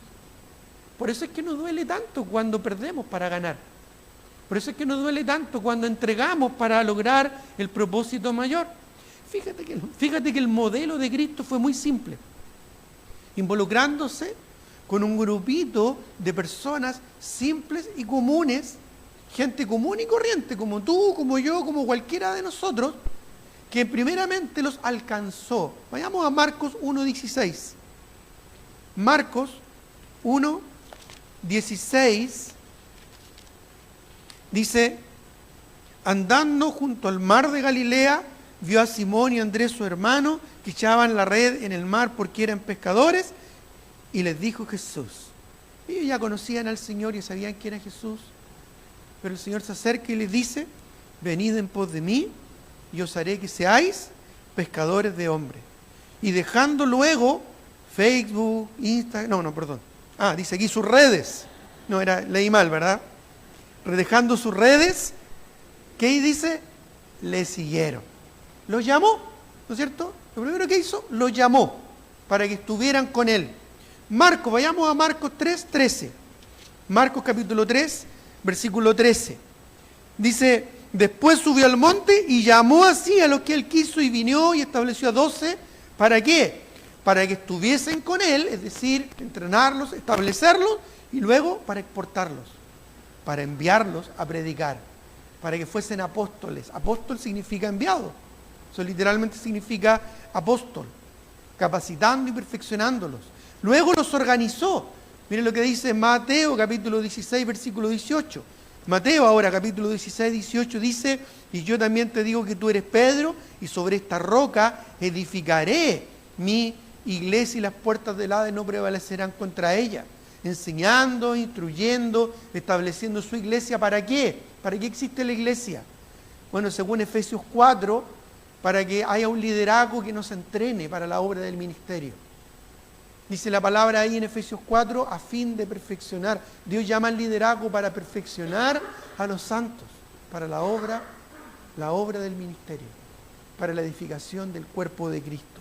S2: Por eso es que nos duele tanto cuando perdemos para ganar. Por eso es que nos duele tanto cuando entregamos para lograr el propósito mayor. Fíjate que el modelo de Cristo fue muy simple. Involucrándose con un grupito de personas simples y comunes, gente común y corriente, como tú, como yo, como cualquiera de nosotros, que primeramente los alcanzó. Vayamos a Marcos 1:16. Marcos 1:16 dice: andando junto al mar de Galilea, vio a Simón y a Andrés su hermano, que echaban la red en el mar porque eran pescadores, y les dijo Jesús. Ellos ya conocían al Señor y sabían quién era Jesús, pero el Señor se acerca y les dice: venid en pos de mí, y os haré que seáis pescadores de hombres. Y dejando luego Facebook, Instagram, dice aquí sus redes. Leí mal, ¿verdad? Dejando sus redes, ¿qué dice? Le siguieron. Los llamó, ¿no es cierto? Lo primero que hizo, los llamó para que estuvieran con él. Vayamos a Marcos 3:13. Marcos capítulo 3, versículo 13. Dice: después subió al monte y llamó así a los que él quiso y vino y estableció a 12. ¿Para qué? Para que estuviesen con él, es decir, entrenarlos, establecerlos y luego para exportarlos, para enviarlos a predicar, para que fuesen apóstoles. Apóstol significa enviado. Eso literalmente significa apóstol, capacitando y perfeccionándolos. Luego los organizó. Miren lo que dice Mateo capítulo 16, versículo 18. Mateo ahora capítulo 16, 18 dice: y yo también te digo que tú eres Pedro, y sobre esta roca edificaré mi iglesia, y las puertas del Hades no prevalecerán contra ella. Enseñando, instruyendo, estableciendo su iglesia. ¿Para qué? ¿Para qué existe la iglesia? Bueno, según Efesios 4, para que haya un liderazgo que nos entrene para la obra del ministerio. Dice la palabra ahí en Efesios 4, a fin de perfeccionar. Dios llama al liderazgo para perfeccionar a los santos, para la obra del ministerio, para la edificación del cuerpo de Cristo.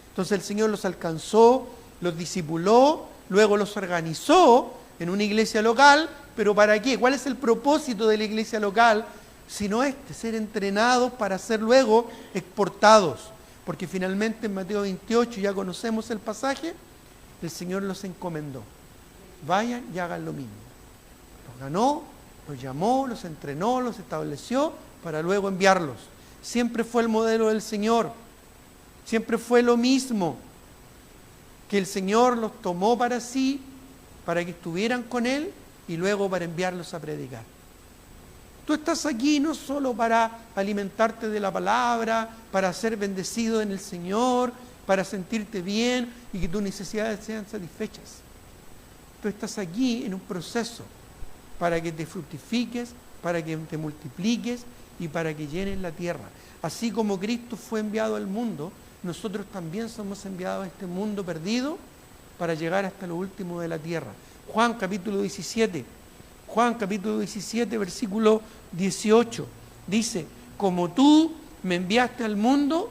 S2: Entonces el Señor los alcanzó, los discipuló, luego los organizó en una iglesia local. ¿Pero para qué? ¿Cuál es el propósito de la iglesia local? Sino ser entrenados para ser luego exportados. Porque finalmente en Mateo 28, ya conocemos el pasaje, el Señor los encomendó. Vayan y hagan lo mismo. Los ganó, los llamó, los entrenó, los estableció para luego enviarlos. Siempre fue el modelo del Señor. Siempre fue lo mismo. Que el Señor los tomó para sí, para que estuvieran con Él y luego para enviarlos a predicar. Tú estás aquí no solo para alimentarte de la palabra, para ser bendecido en el Señor, para sentirte bien y que tus necesidades sean satisfechas. Tú estás aquí en un proceso para que te fructifiques, para que te multipliques y para que llenes la tierra. Así como Cristo fue enviado al mundo, nosotros también somos enviados a este mundo perdido para llegar hasta lo último de la tierra. Juan capítulo 17, versículo 18, dice: como tú me enviaste al mundo.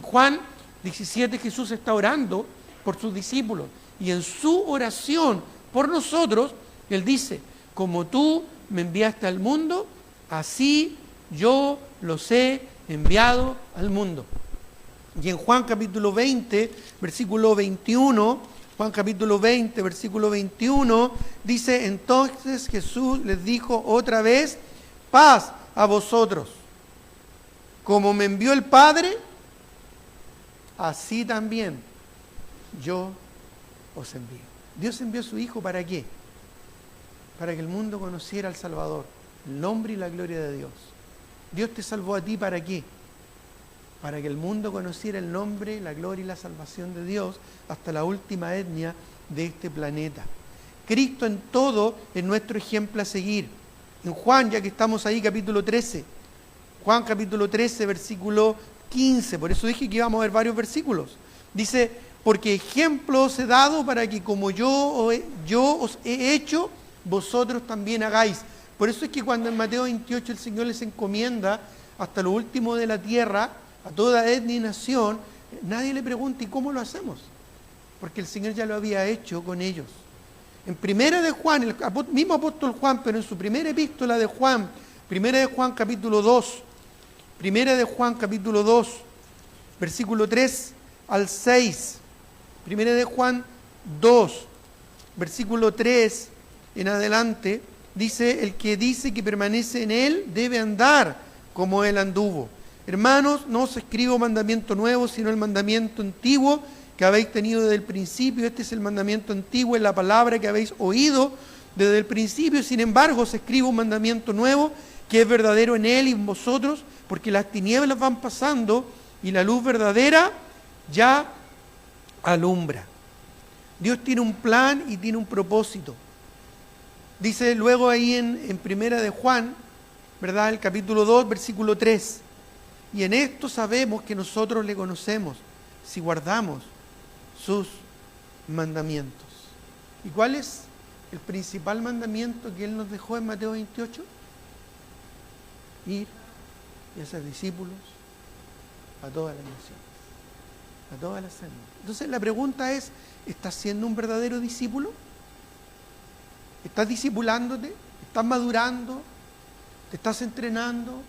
S2: Juan 17, Jesús está orando por sus discípulos y en su oración por nosotros, Él dice: como tú me enviaste al mundo, así yo los he enviado al mundo. Y en Juan capítulo 20, versículo 21, dice: entonces Jesús les dijo otra vez: paz a vosotros. Como me envió el Padre, así también yo os envío. Dios envió a su Hijo, ¿para qué? Para que el mundo conociera al Salvador, el nombre y la gloria de Dios. Dios te salvó a ti, ¿para qué? Para que el mundo conociera el nombre, la gloria y la salvación de Dios hasta la última etnia de este planeta. Cristo en todo es nuestro ejemplo a seguir. En Juan, ya que estamos ahí, capítulo 13, Juan capítulo 13, versículo 15. Por eso dije que íbamos a ver varios versículos. Dice, porque ejemplo os he dado para que como yo os he hecho, vosotros también hagáis. Por eso es que cuando en Mateo 28 el Señor les encomienda hasta lo último de la tierra, a toda etnia y nación, nadie le pregunta, ¿y cómo lo hacemos? Porque el Señor ya lo había hecho con ellos. En primera de Juan, el mismo apóstol Juan, pero en su primera epístola de Juan, primera de Juan capítulo 2, primera de Juan capítulo 2, versículo 3 al 6, primera de Juan 2, versículo 3 en adelante, dice, el que dice que permanece en él debe andar como él anduvo. Hermanos, no os escribo mandamiento nuevo, sino el mandamiento antiguo que habéis tenido desde el principio. Este es el mandamiento antiguo, es la palabra que habéis oído desde el principio. Sin embargo, os escribo un mandamiento nuevo que es verdadero en él y en vosotros, porque las tinieblas van pasando y la luz verdadera ya alumbra. Dios tiene un plan y tiene un propósito. Dice luego ahí en primera de Juan, ¿verdad? El capítulo 2, versículo 3. Y en esto sabemos que nosotros le conocemos, si guardamos sus mandamientos. ¿Y cuál es el principal mandamiento que Él nos dejó en Mateo 28? Ir y hacer discípulos a todas las naciones, a todas las almas. Entonces la pregunta es, ¿estás siendo un verdadero discípulo? ¿Estás discipulándote? ¿Estás madurando? ¿Te estás entrenando?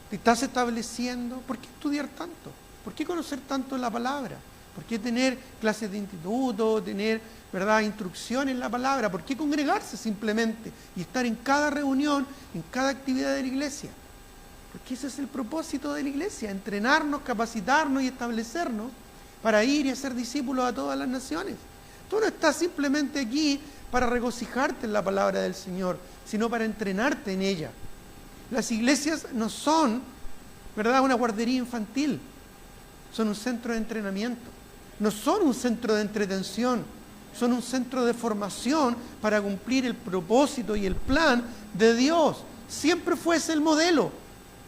S2: ¿Te estás estableciendo? ¿Por qué estudiar tanto? ¿Por qué conocer tanto la palabra? ¿Por qué tener clases de instituto, tener, ¿verdad?, instrucción en la palabra? ¿Por qué congregarse simplemente y estar en cada reunión, en cada actividad de la iglesia? Porque ese es el propósito de la iglesia, entrenarnos, capacitarnos y establecernos para ir y hacer discípulos a todas las naciones. Tú no estás simplemente aquí para regocijarte en la palabra del Señor, sino para entrenarte en ella. Las iglesias no son, ¿verdad?, una guardería infantil, son un centro de entrenamiento, no son un centro de entretención, son un centro de formación para cumplir el propósito y el plan de Dios. Siempre fue ese el modelo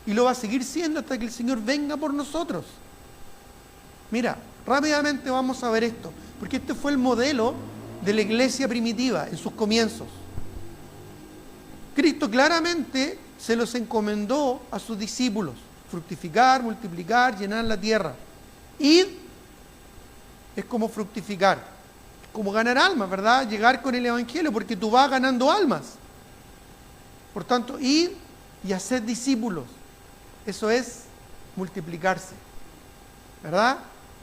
S2: y lo va a seguir siendo hasta que el Señor venga por nosotros. Mira, rápidamente vamos a ver esto, porque este fue el modelo de la iglesia primitiva en sus comienzos. Cristo claramente se los encomendó a sus discípulos: fructificar, multiplicar, llenar la tierra. Id es como fructificar, es como ganar almas, ¿verdad? Llegar con el evangelio, porque tú vas ganando almas. Por tanto, id y haced discípulos. Eso es multiplicarse, ¿verdad?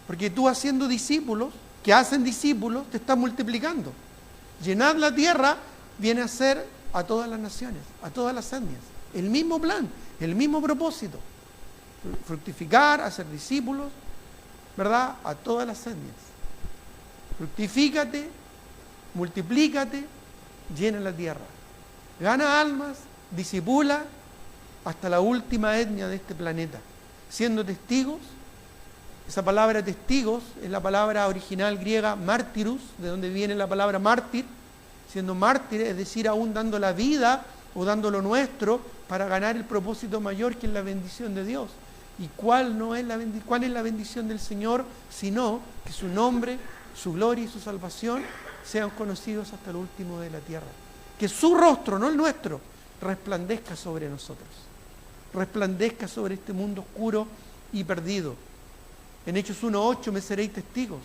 S2: Porque tú haciendo discípulos, que hacen discípulos, te estás multiplicando. Llenar la tierra viene a ser a todas las naciones, a todas las etnias. El mismo plan, el mismo propósito. Fructificar, hacer discípulos, ¿verdad?, a todas las etnias. Fructifícate, multiplícate, llena la tierra. Gana almas, discipula hasta la última etnia de este planeta. Siendo testigos, esa palabra testigos es la palabra original griega martyrus, de donde viene la palabra mártir. Siendo mártir, es decir, aún dando la vida o dando lo nuestro para ganar el propósito mayor, que es la bendición de Dios. ¿Y cuál es la bendición del Señor? Sino que su nombre, su gloria y su salvación sean conocidos hasta lo último de la tierra. Que su rostro, no el nuestro, resplandezca sobre nosotros. Resplandezca sobre este mundo oscuro y perdido. En Hechos 1:8 me seréis testigos.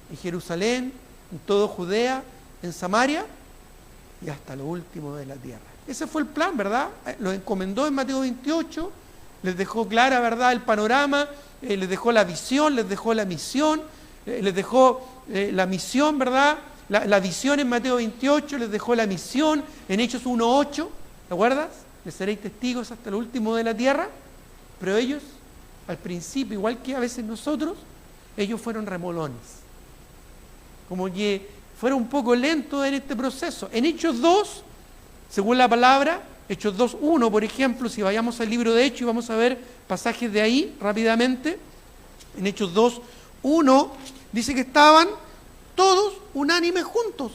S2: En Jerusalén, en toda Judea, en Samaria y hasta lo último de la tierra. Ese fue el plan, ¿verdad? Lo encomendó en Mateo 28, les dejó clara, ¿verdad?, el panorama, les dejó la visión, les dejó la misión, les dejó la misión, ¿verdad? La visión en Mateo 28, les dejó la misión en Hechos 1:8, ¿te acuerdas? Les seréis testigos hasta lo último de la tierra. Pero ellos, al principio, igual que a veces nosotros, ellos fueron remolones. Como que fueron un poco lentos en este proceso. En Hechos 2, según la palabra, Hechos 2:1, por ejemplo, si vayamos al libro de Hechos y vamos a ver pasajes de ahí rápidamente, en Hechos 2:1 dice que estaban todos unánimes juntos,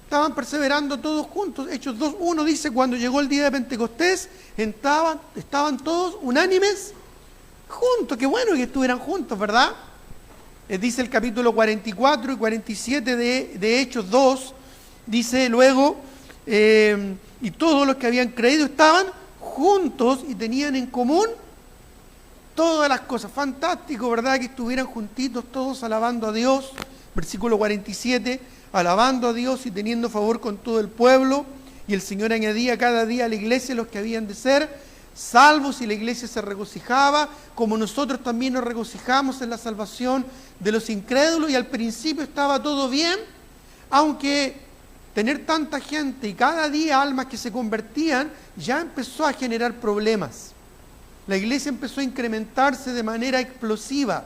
S2: estaban perseverando todos juntos. Hechos 2:1 dice: cuando llegó el día de Pentecostés, estaban todos unánimes Juntos, qué bueno que estuvieran juntos, ¿verdad? Dice el capítulo 44 y 47 de Hechos 2, dice luego, y todos los que habían creído estaban juntos y tenían en común todas las cosas. Fantástico, ¿verdad? Que estuvieran juntitos todos alabando a Dios. Versículo 47, alabando a Dios y teniendo favor con todo el pueblo. Y el Señor añadía cada día a la iglesia los que habían de ser salvos, y la iglesia se regocijaba, como nosotros también nos regocijamos en la salvación de los incrédulos. Y al principio estaba todo bien, aunque tener tanta gente y cada día almas que se convertían ya empezó a generar problemas. La iglesia empezó a incrementarse de manera explosiva.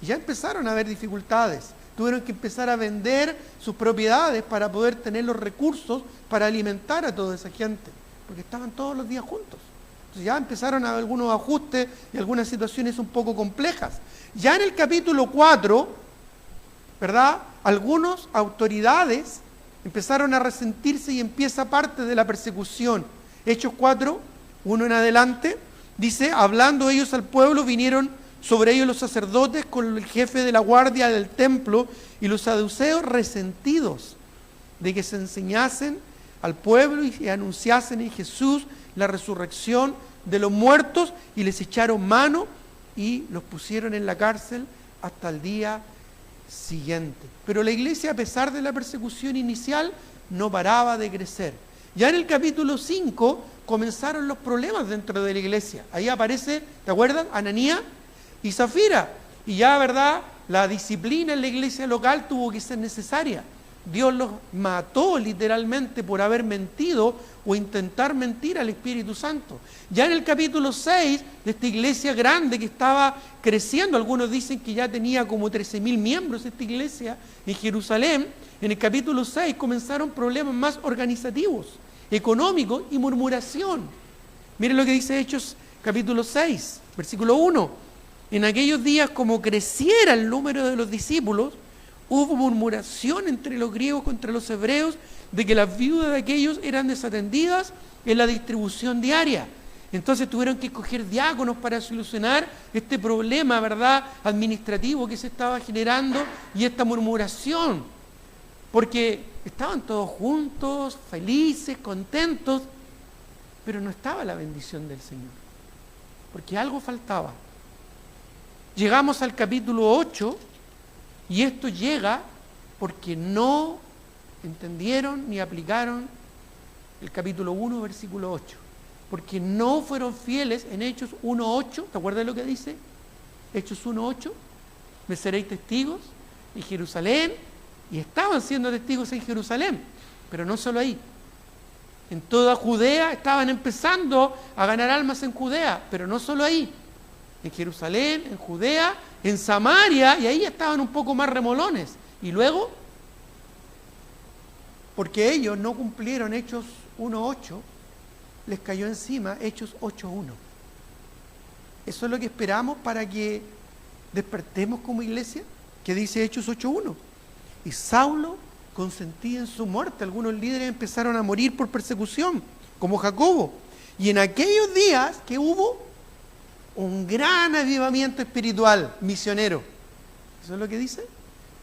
S2: Ya empezaron a haber dificultades. Tuvieron que empezar a vender sus propiedades para poder tener los recursos para alimentar a toda esa gente, porque estaban todos los días juntos. Entonces ya empezaron a haber algunos ajustes y algunas situaciones un poco complejas. Ya en el capítulo 4, ¿verdad? Algunas autoridades empezaron a resentirse y empieza parte de la persecución. Hechos 4, 1 en adelante, dice, hablando ellos al pueblo, vinieron sobre ellos los sacerdotes con el jefe de la guardia del templo y los saduceos, resentidos de que se enseñasen al pueblo y anunciasen en Jesús la resurrección de los muertos, y les echaron mano y los pusieron en la cárcel hasta el día siguiente. Pero la iglesia, a pesar de la persecución inicial, no paraba de crecer. Ya en el capítulo 5 comenzaron los problemas dentro de la iglesia. Ahí aparece, ¿te acuerdas? Ananías y Zafira. Y ya, ¿verdad? La disciplina en la iglesia local tuvo que ser necesaria. Dios los mató literalmente por haber mentido o intentar mentir al Espíritu Santo. Ya en el capítulo 6 de esta iglesia grande que estaba creciendo, algunos dicen que ya tenía como 13.000 miembros esta iglesia en Jerusalén, en el capítulo 6 comenzaron problemas más organizativos, económicos y murmuración. Miren lo que dice Hechos capítulo 6, versículo 1. En aquellos días, como creciera el número de los discípulos, hubo murmuración entre los griegos contra los hebreos de que las viudas de aquellos eran desatendidas en la distribución diaria. Entonces tuvieron que escoger diáconos para solucionar este problema, ¿verdad?, administrativo que se estaba generando y esta murmuración. Porque estaban todos juntos, felices, contentos, pero no estaba la bendición del Señor. Porque algo faltaba. Llegamos al capítulo 8 y esto llega porque no entendieron ni aplicaron el capítulo 1, versículo 8. Porque no fueron fieles en Hechos 1:8. ¿Te acuerdas lo que dice? Hechos 1:8. Me seréis testigos en Jerusalén. Y estaban siendo testigos en Jerusalén. Pero no solo ahí. En toda Judea estaban empezando a ganar almas en Judea. Pero no solo ahí. En Jerusalén, en Judea, en Samaria. Y ahí estaban un poco más remolones. Y luego, porque ellos no cumplieron Hechos 1:8, les cayó encima Hechos 8:1. Eso es lo que esperamos para que despertemos como iglesia, que dice Hechos 8:1. Y Saulo consentía en su muerte. Algunos líderes empezaron a morir por persecución, como Jacobo. Y en aquellos días que hubo un gran avivamiento espiritual, misionero. ¿Eso es lo que dice?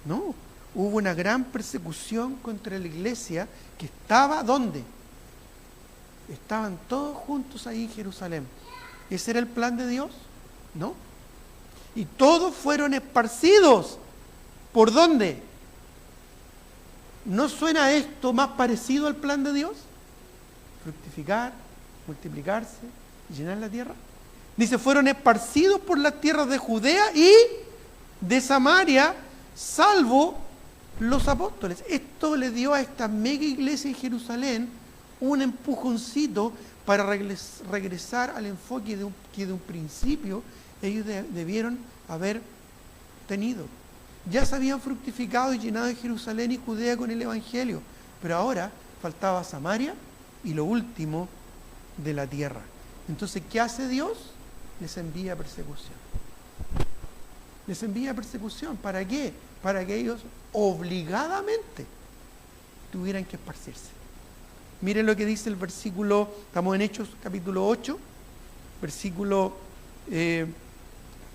S2: No. Hubo una gran persecución contra la iglesia que estaba, ¿dónde? Estaban todos juntos ahí en Jerusalén. ¿Ese era el plan de Dios? No. Y todos fueron esparcidos. ¿Por dónde? ¿No suena esto más parecido al plan de Dios? Fructificar, multiplicarse, llenar la tierra. Dice, fueron esparcidos por las tierras de Judea y de Samaria, salvo los apóstoles. Esto le dio a esta mega iglesia en Jerusalén un empujoncito para regresar al enfoque que de un principio ellos debieron haber tenido. Ya se habían fructificado y llenado en Jerusalén y Judea con el Evangelio, pero ahora faltaba Samaria y lo último de la tierra. Entonces, ¿qué hace Dios? Les envía persecución. Les envía persecución. ¿Para qué? Para que ellos obligadamente tuvieran que esparcirse. Miren lo que dice el versículo, estamos en Hechos capítulo 8, versículo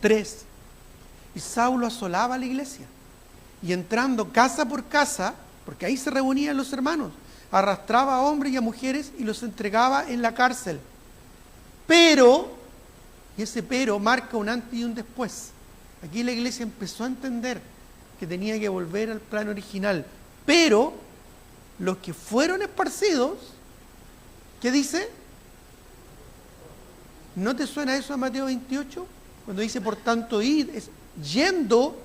S2: 3. Y Saulo asolaba la iglesia. Y entrando casa por casa, porque ahí se reunían los hermanos, arrastraba a hombres y a mujeres y los entregaba en la cárcel. Pero, y ese pero marca un antes y un después. Aquí la iglesia empezó a entender que tenía que volver al plan original. Pero, los que fueron esparcidos, ¿qué dice? ¿No te suena eso a Mateo 28? Cuando dice, por tanto, id, es yendo,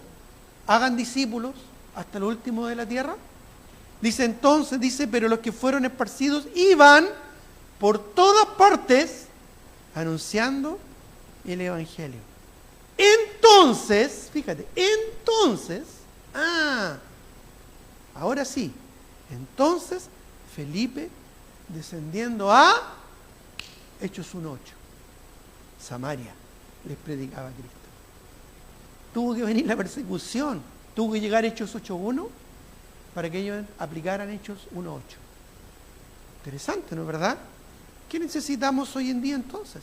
S2: hagan discípulos hasta lo último de la tierra. Dice entonces, pero los que fueron esparcidos iban por todas partes anunciando el Evangelio. Entonces, fíjate, ahora sí, entonces Felipe descendiendo a Hechos 1:8, Samaria, les predicaba a Cristo. Tuvo que venir la persecución, tuvo que llegar a Hechos 8:1 para que ellos aplicaran Hechos 1:8. Interesante, ¿no es verdad? ¿Qué necesitamos hoy en día entonces?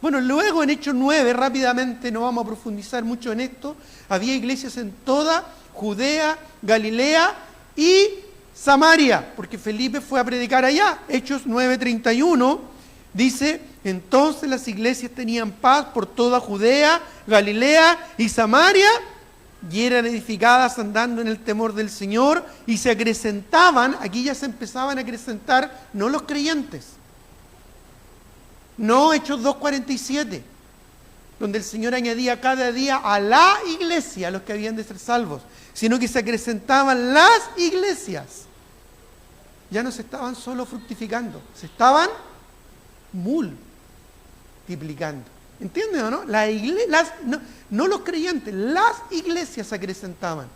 S2: Bueno, luego en Hechos 9, rápidamente, no vamos a profundizar mucho en esto, había iglesias en toda Judea, Galilea y Samaria, porque Felipe fue a predicar allá. Hechos 9:31 dice, entonces las iglesias tenían paz por toda Judea, Galilea y Samaria, y eran edificadas andando en el temor del Señor, y se acrecentaban, aquí ya se empezaban a acrecentar, no los creyentes, no Hechos 2:47, donde el Señor añadía cada día a la iglesia a los que habían de ser salvos, sino que se acrecentaban las iglesias. Ya no se estaban solo fructificando, se estaban multiplicando. ¿Entienden o no? No los creyentes, las iglesias se acrecentaban.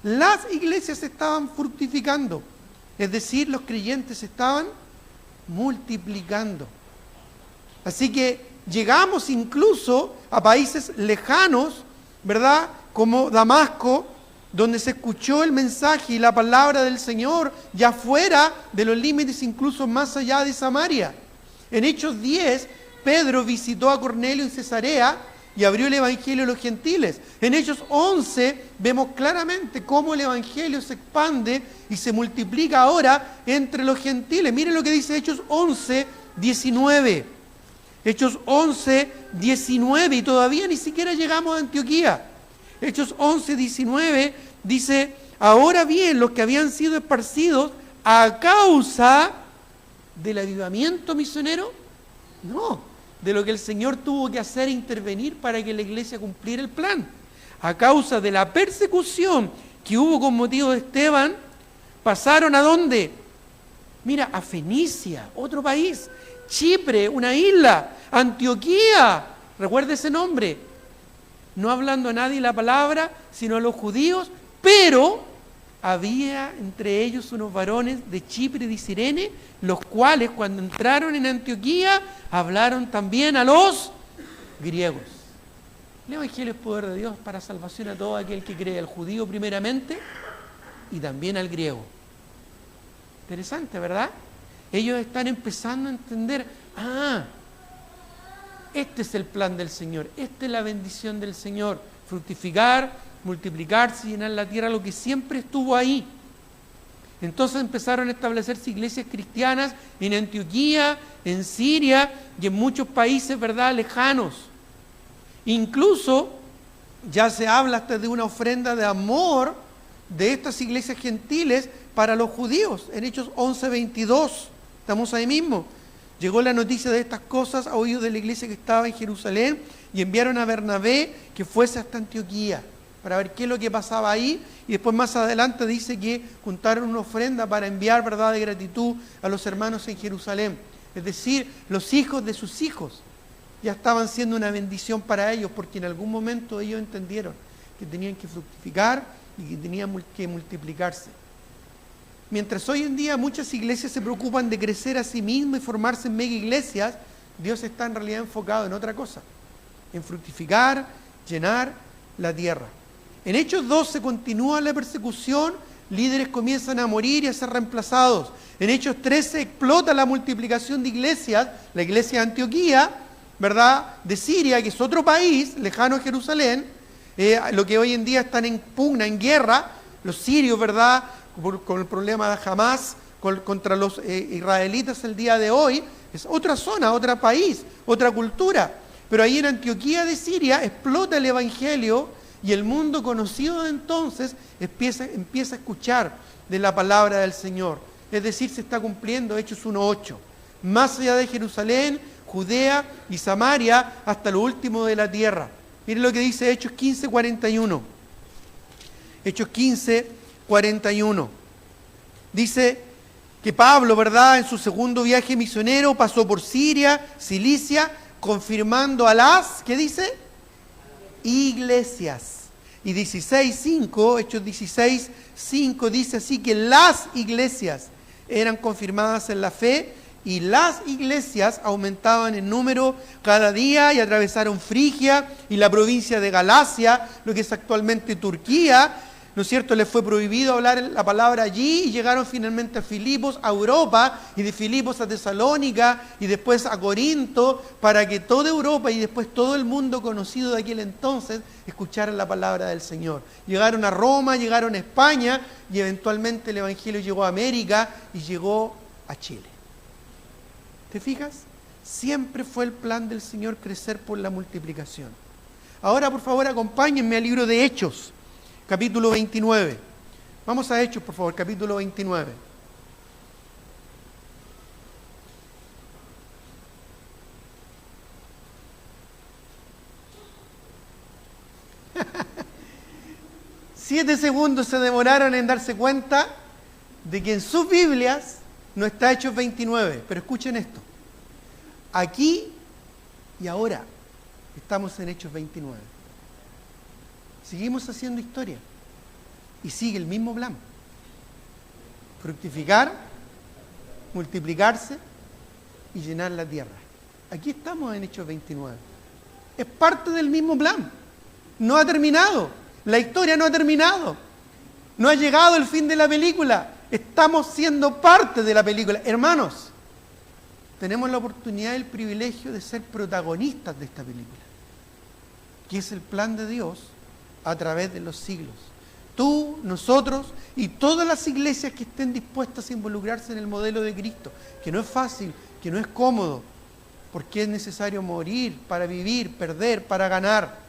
S2: Las iglesias se estaban fructificando. Es decir, los creyentes se estaban multiplicando. Así que llegamos incluso a países lejanos, ¿verdad? Como Damasco, donde se escuchó el mensaje y la palabra del Señor, ya fuera de los límites, incluso más allá de Samaria. En Hechos 10, Pedro visitó a Cornelio en Cesarea y abrió el Evangelio a los gentiles. En Hechos 11 vemos claramente cómo el Evangelio se expande y se multiplica ahora entre los gentiles. Miren lo que dice Hechos 11:19. Hechos 11:19, y todavía ni siquiera llegamos a Antioquía. Hechos 11:19 dice, ahora bien, los que habían sido esparcidos a causa del avivamiento misionero, no, de lo que el Señor tuvo que hacer e intervenir para que la iglesia cumpliera el plan. A causa de la persecución que hubo con motivo de Esteban, pasaron ¿a dónde? Mira, a Fenicia, otro país, Chipre, una isla, Antioquía, recuerda ese nombre, no hablando a nadie la palabra, sino a los judíos, pero había entre ellos unos varones de Chipre y de Cirene, los cuales cuando entraron en Antioquía, hablaron también a los griegos. El Evangelio es poder de Dios para salvación a todo aquel que cree, al judío primeramente y también al griego. Interesante, ¿verdad? Ellos están empezando a entender, este es el plan del Señor, esta es la bendición del Señor, fructificar, multiplicarse, llenar la tierra, lo que siempre estuvo ahí. Entonces empezaron a establecerse iglesias cristianas en Antioquía, en Siria y en muchos países, ¿verdad?, lejanos. Incluso ya se habla hasta de una ofrenda de amor de estas iglesias gentiles para los judíos, en Hechos 11:22. Estamos ahí mismo. Llegó la noticia de estas cosas a oídos de la iglesia que estaba en Jerusalén y enviaron a Bernabé que fuese hasta Antioquía para ver qué es lo que pasaba ahí, y después más adelante dice que juntaron una ofrenda para enviar, ¿verdad?, de gratitud a los hermanos en Jerusalén. Es decir, los hijos de sus hijos ya estaban siendo una bendición para ellos, porque en algún momento ellos entendieron que tenían que fructificar y que tenían que multiplicarse. Mientras hoy en día muchas iglesias se preocupan de crecer a sí mismas y formarse en mega iglesias, Dios está en realidad enfocado en otra cosa, en fructificar, llenar la tierra. En Hechos 12 continúa la persecución, líderes comienzan a morir y a ser reemplazados. En Hechos 13 explota la multiplicación de iglesias, la iglesia de Antioquía, ¿verdad?, de Siria, que es otro país lejano a Jerusalén, lo que hoy en día están en pugna, en guerra, los sirios, ¿verdad?, con el problema de Hamas, contra los israelitas el día de hoy, es otra zona, otro país, otra cultura. Pero ahí en Antioquía de Siria explota el Evangelio y el mundo conocido de entonces empieza a escuchar de la palabra del Señor. Es decir, se está cumpliendo Hechos 1:8. Más allá de Jerusalén, Judea y Samaria, hasta lo último de la tierra. Miren lo que dice Hechos 15:41. Hechos 15:41. Dice que Pablo, ¿verdad?, en su segundo viaje misionero pasó por Siria, Cilicia, confirmando a las, ¿qué dice?, iglesias. Y 16:5, Hechos 16:5 dice así que las iglesias eran confirmadas en la fe y las iglesias aumentaban en número cada día y atravesaron Frigia y la provincia de Galacia, lo que es actualmente Turquía, ¿no es cierto? Les fue prohibido hablar la palabra allí y llegaron finalmente a Filipos, a Europa, y de Filipos a Tesalónica y después a Corinto, para que toda Europa y después todo el mundo conocido de aquel entonces escucharan la palabra del Señor. Llegaron a Roma, llegaron a España y eventualmente el Evangelio llegó a América y llegó a Chile. ¿Te fijas? Siempre fue el plan del Señor crecer por la multiplicación. Ahora, por favor, acompáñenme al libro de Hechos, capítulo 29. Vamos a Hechos, por favor, capítulo 29. Siete segundos se demoraron en darse cuenta de que en sus Biblias no está Hechos 29. Pero escuchen esto. Aquí y ahora estamos en Hechos 29. Seguimos haciendo historia y sigue el mismo plan: fructificar, multiplicarse y llenar la tierra. Aquí estamos en Hechos 29. Es parte del mismo plan. No ha terminado. La historia no ha terminado. No ha llegado el fin de la película. Estamos siendo parte de la película. Hermanos, tenemos la oportunidad y el privilegio de ser protagonistas de esta película, que es el plan de Dios a través de los siglos. Tú, nosotros y todas las iglesias que estén dispuestas a involucrarse en el modelo de Cristo, que no es fácil, que no es cómodo, porque es necesario morir para vivir, perder para ganar.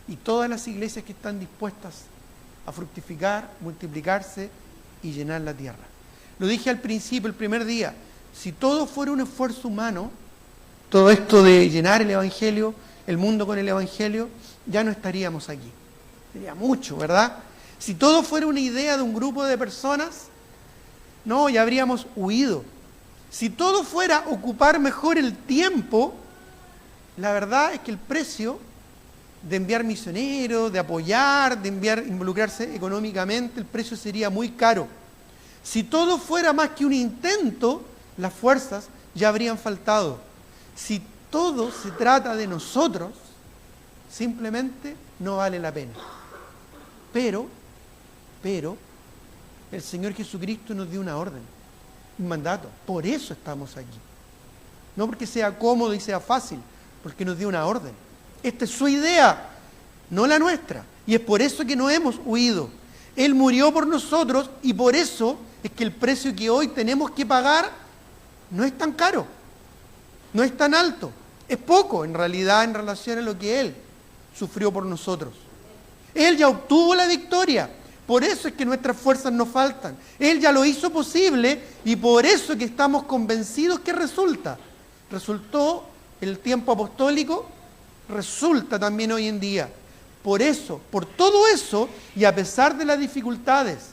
S2: Y todas las iglesias que están dispuestas a fructificar, multiplicarse y llenar la tierra. Lo dije al principio, el primer día, si todo fuera un esfuerzo humano, todo esto de llenar el Evangelio, el mundo con el Evangelio, ya no estaríamos aquí. Sería mucho, ¿verdad? Si todo fuera una idea de un grupo de personas, no, ya habríamos huido. Si todo fuera ocupar mejor el tiempo, la verdad es que el precio de enviar misioneros, de apoyar, de involucrarse económicamente, el precio sería muy caro. Si todo fuera más que un intento, las fuerzas ya habrían faltado. Si todo se trata de nosotros, simplemente no vale la pena. Pero, el Señor Jesucristo nos dio una orden, un mandato. Por eso estamos aquí. No porque sea cómodo y sea fácil, porque nos dio una orden. Esta es su idea, no la nuestra. Y es por eso que no hemos huido. Él murió por nosotros y por eso es que el precio que hoy tenemos que pagar no es tan caro, no es tan alto. Es poco en realidad en relación a lo que Él sufrió por nosotros. Él ya obtuvo la victoria. Por eso es que nuestras fuerzas nos faltan. Él ya lo hizo posible y por eso es que estamos convencidos que resultó el tiempo apostólico, resulta también hoy en día. Por eso, por todo eso, y a pesar de las dificultades,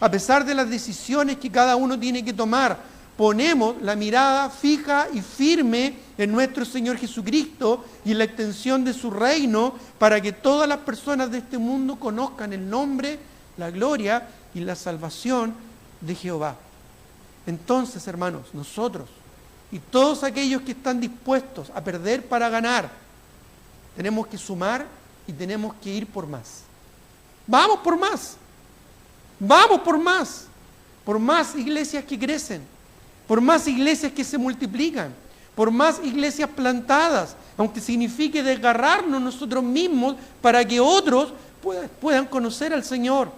S2: a pesar de las decisiones que cada uno tiene que tomar, ponemos la mirada fija y firme en nuestro Señor Jesucristo y en la extensión de su reino para que todas las personas de este mundo conozcan el nombre, la gloria y la salvación de Jehová. Entonces, hermanos, nosotros y todos aquellos que están dispuestos a perder para ganar, tenemos que sumar y tenemos que ir por más. Vamos por más. Vamos por más. Por más iglesias que crecen. Por más iglesias que se multiplican. por más iglesias plantadas, aunque signifique desgarrarnos nosotros mismos para que otros puedan conocer al Señor,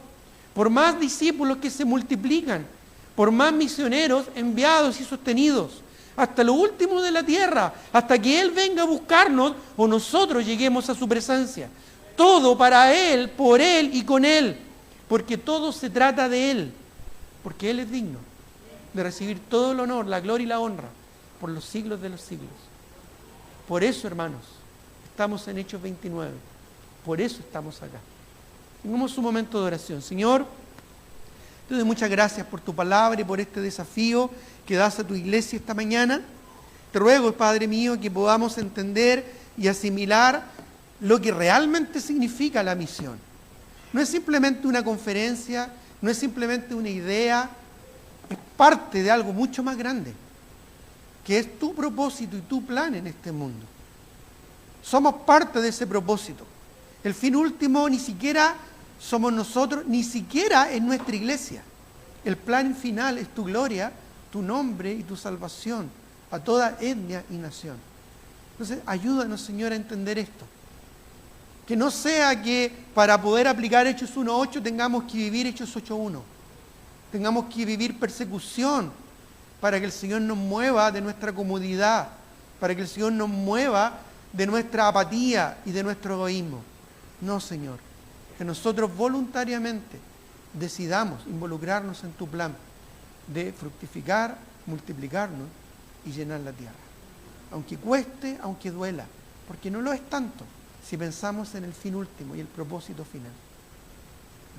S2: por más discípulos que se multiplican, por más misioneros enviados y sostenidos, hasta lo último de la tierra, hasta que Él venga a buscarnos o nosotros lleguemos a su presencia. Todo para Él, por Él y con Él, porque todo se trata de Él, porque Él es digno de recibir todo el honor, la gloria y la honra por los siglos de los siglos. Por eso, hermanos, estamos en Hechos 29, por eso estamos acá. Tengamos un momento de oración. Señor, te doy muchas gracias por tu palabra y por este desafío que das a tu iglesia esta mañana. Te ruego, Padre mío, que podamos entender y asimilar lo que realmente significa la misión. No es simplemente una conferencia, no es simplemente una idea, es parte de algo mucho más grande, que es tu propósito y tu plan en este mundo. Somos parte de ese propósito. El fin último ni siquiera somos nosotros, ni siquiera es nuestra iglesia. El plan final es tu gloria, tu nombre y tu salvación a toda etnia y nación. Entonces, ayúdanos, Señor, a entender esto. Que no sea que para poder aplicar Hechos 1.8 tengamos que vivir Hechos 8.1. Tengamos que vivir persecución para que el Señor nos mueva de nuestra comodidad, para que el Señor nos mueva de nuestra apatía y de nuestro egoísmo. No, Señor, que nosotros voluntariamente decidamos involucrarnos en tu plan de fructificar, multiplicarnos y llenar la tierra. Aunque cueste, aunque duela, porque no lo es tanto si pensamos en el fin último y el propósito final.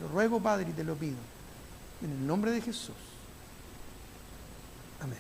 S2: Lo ruego, Padre, y te lo pido, en el nombre de Jesús. Amén.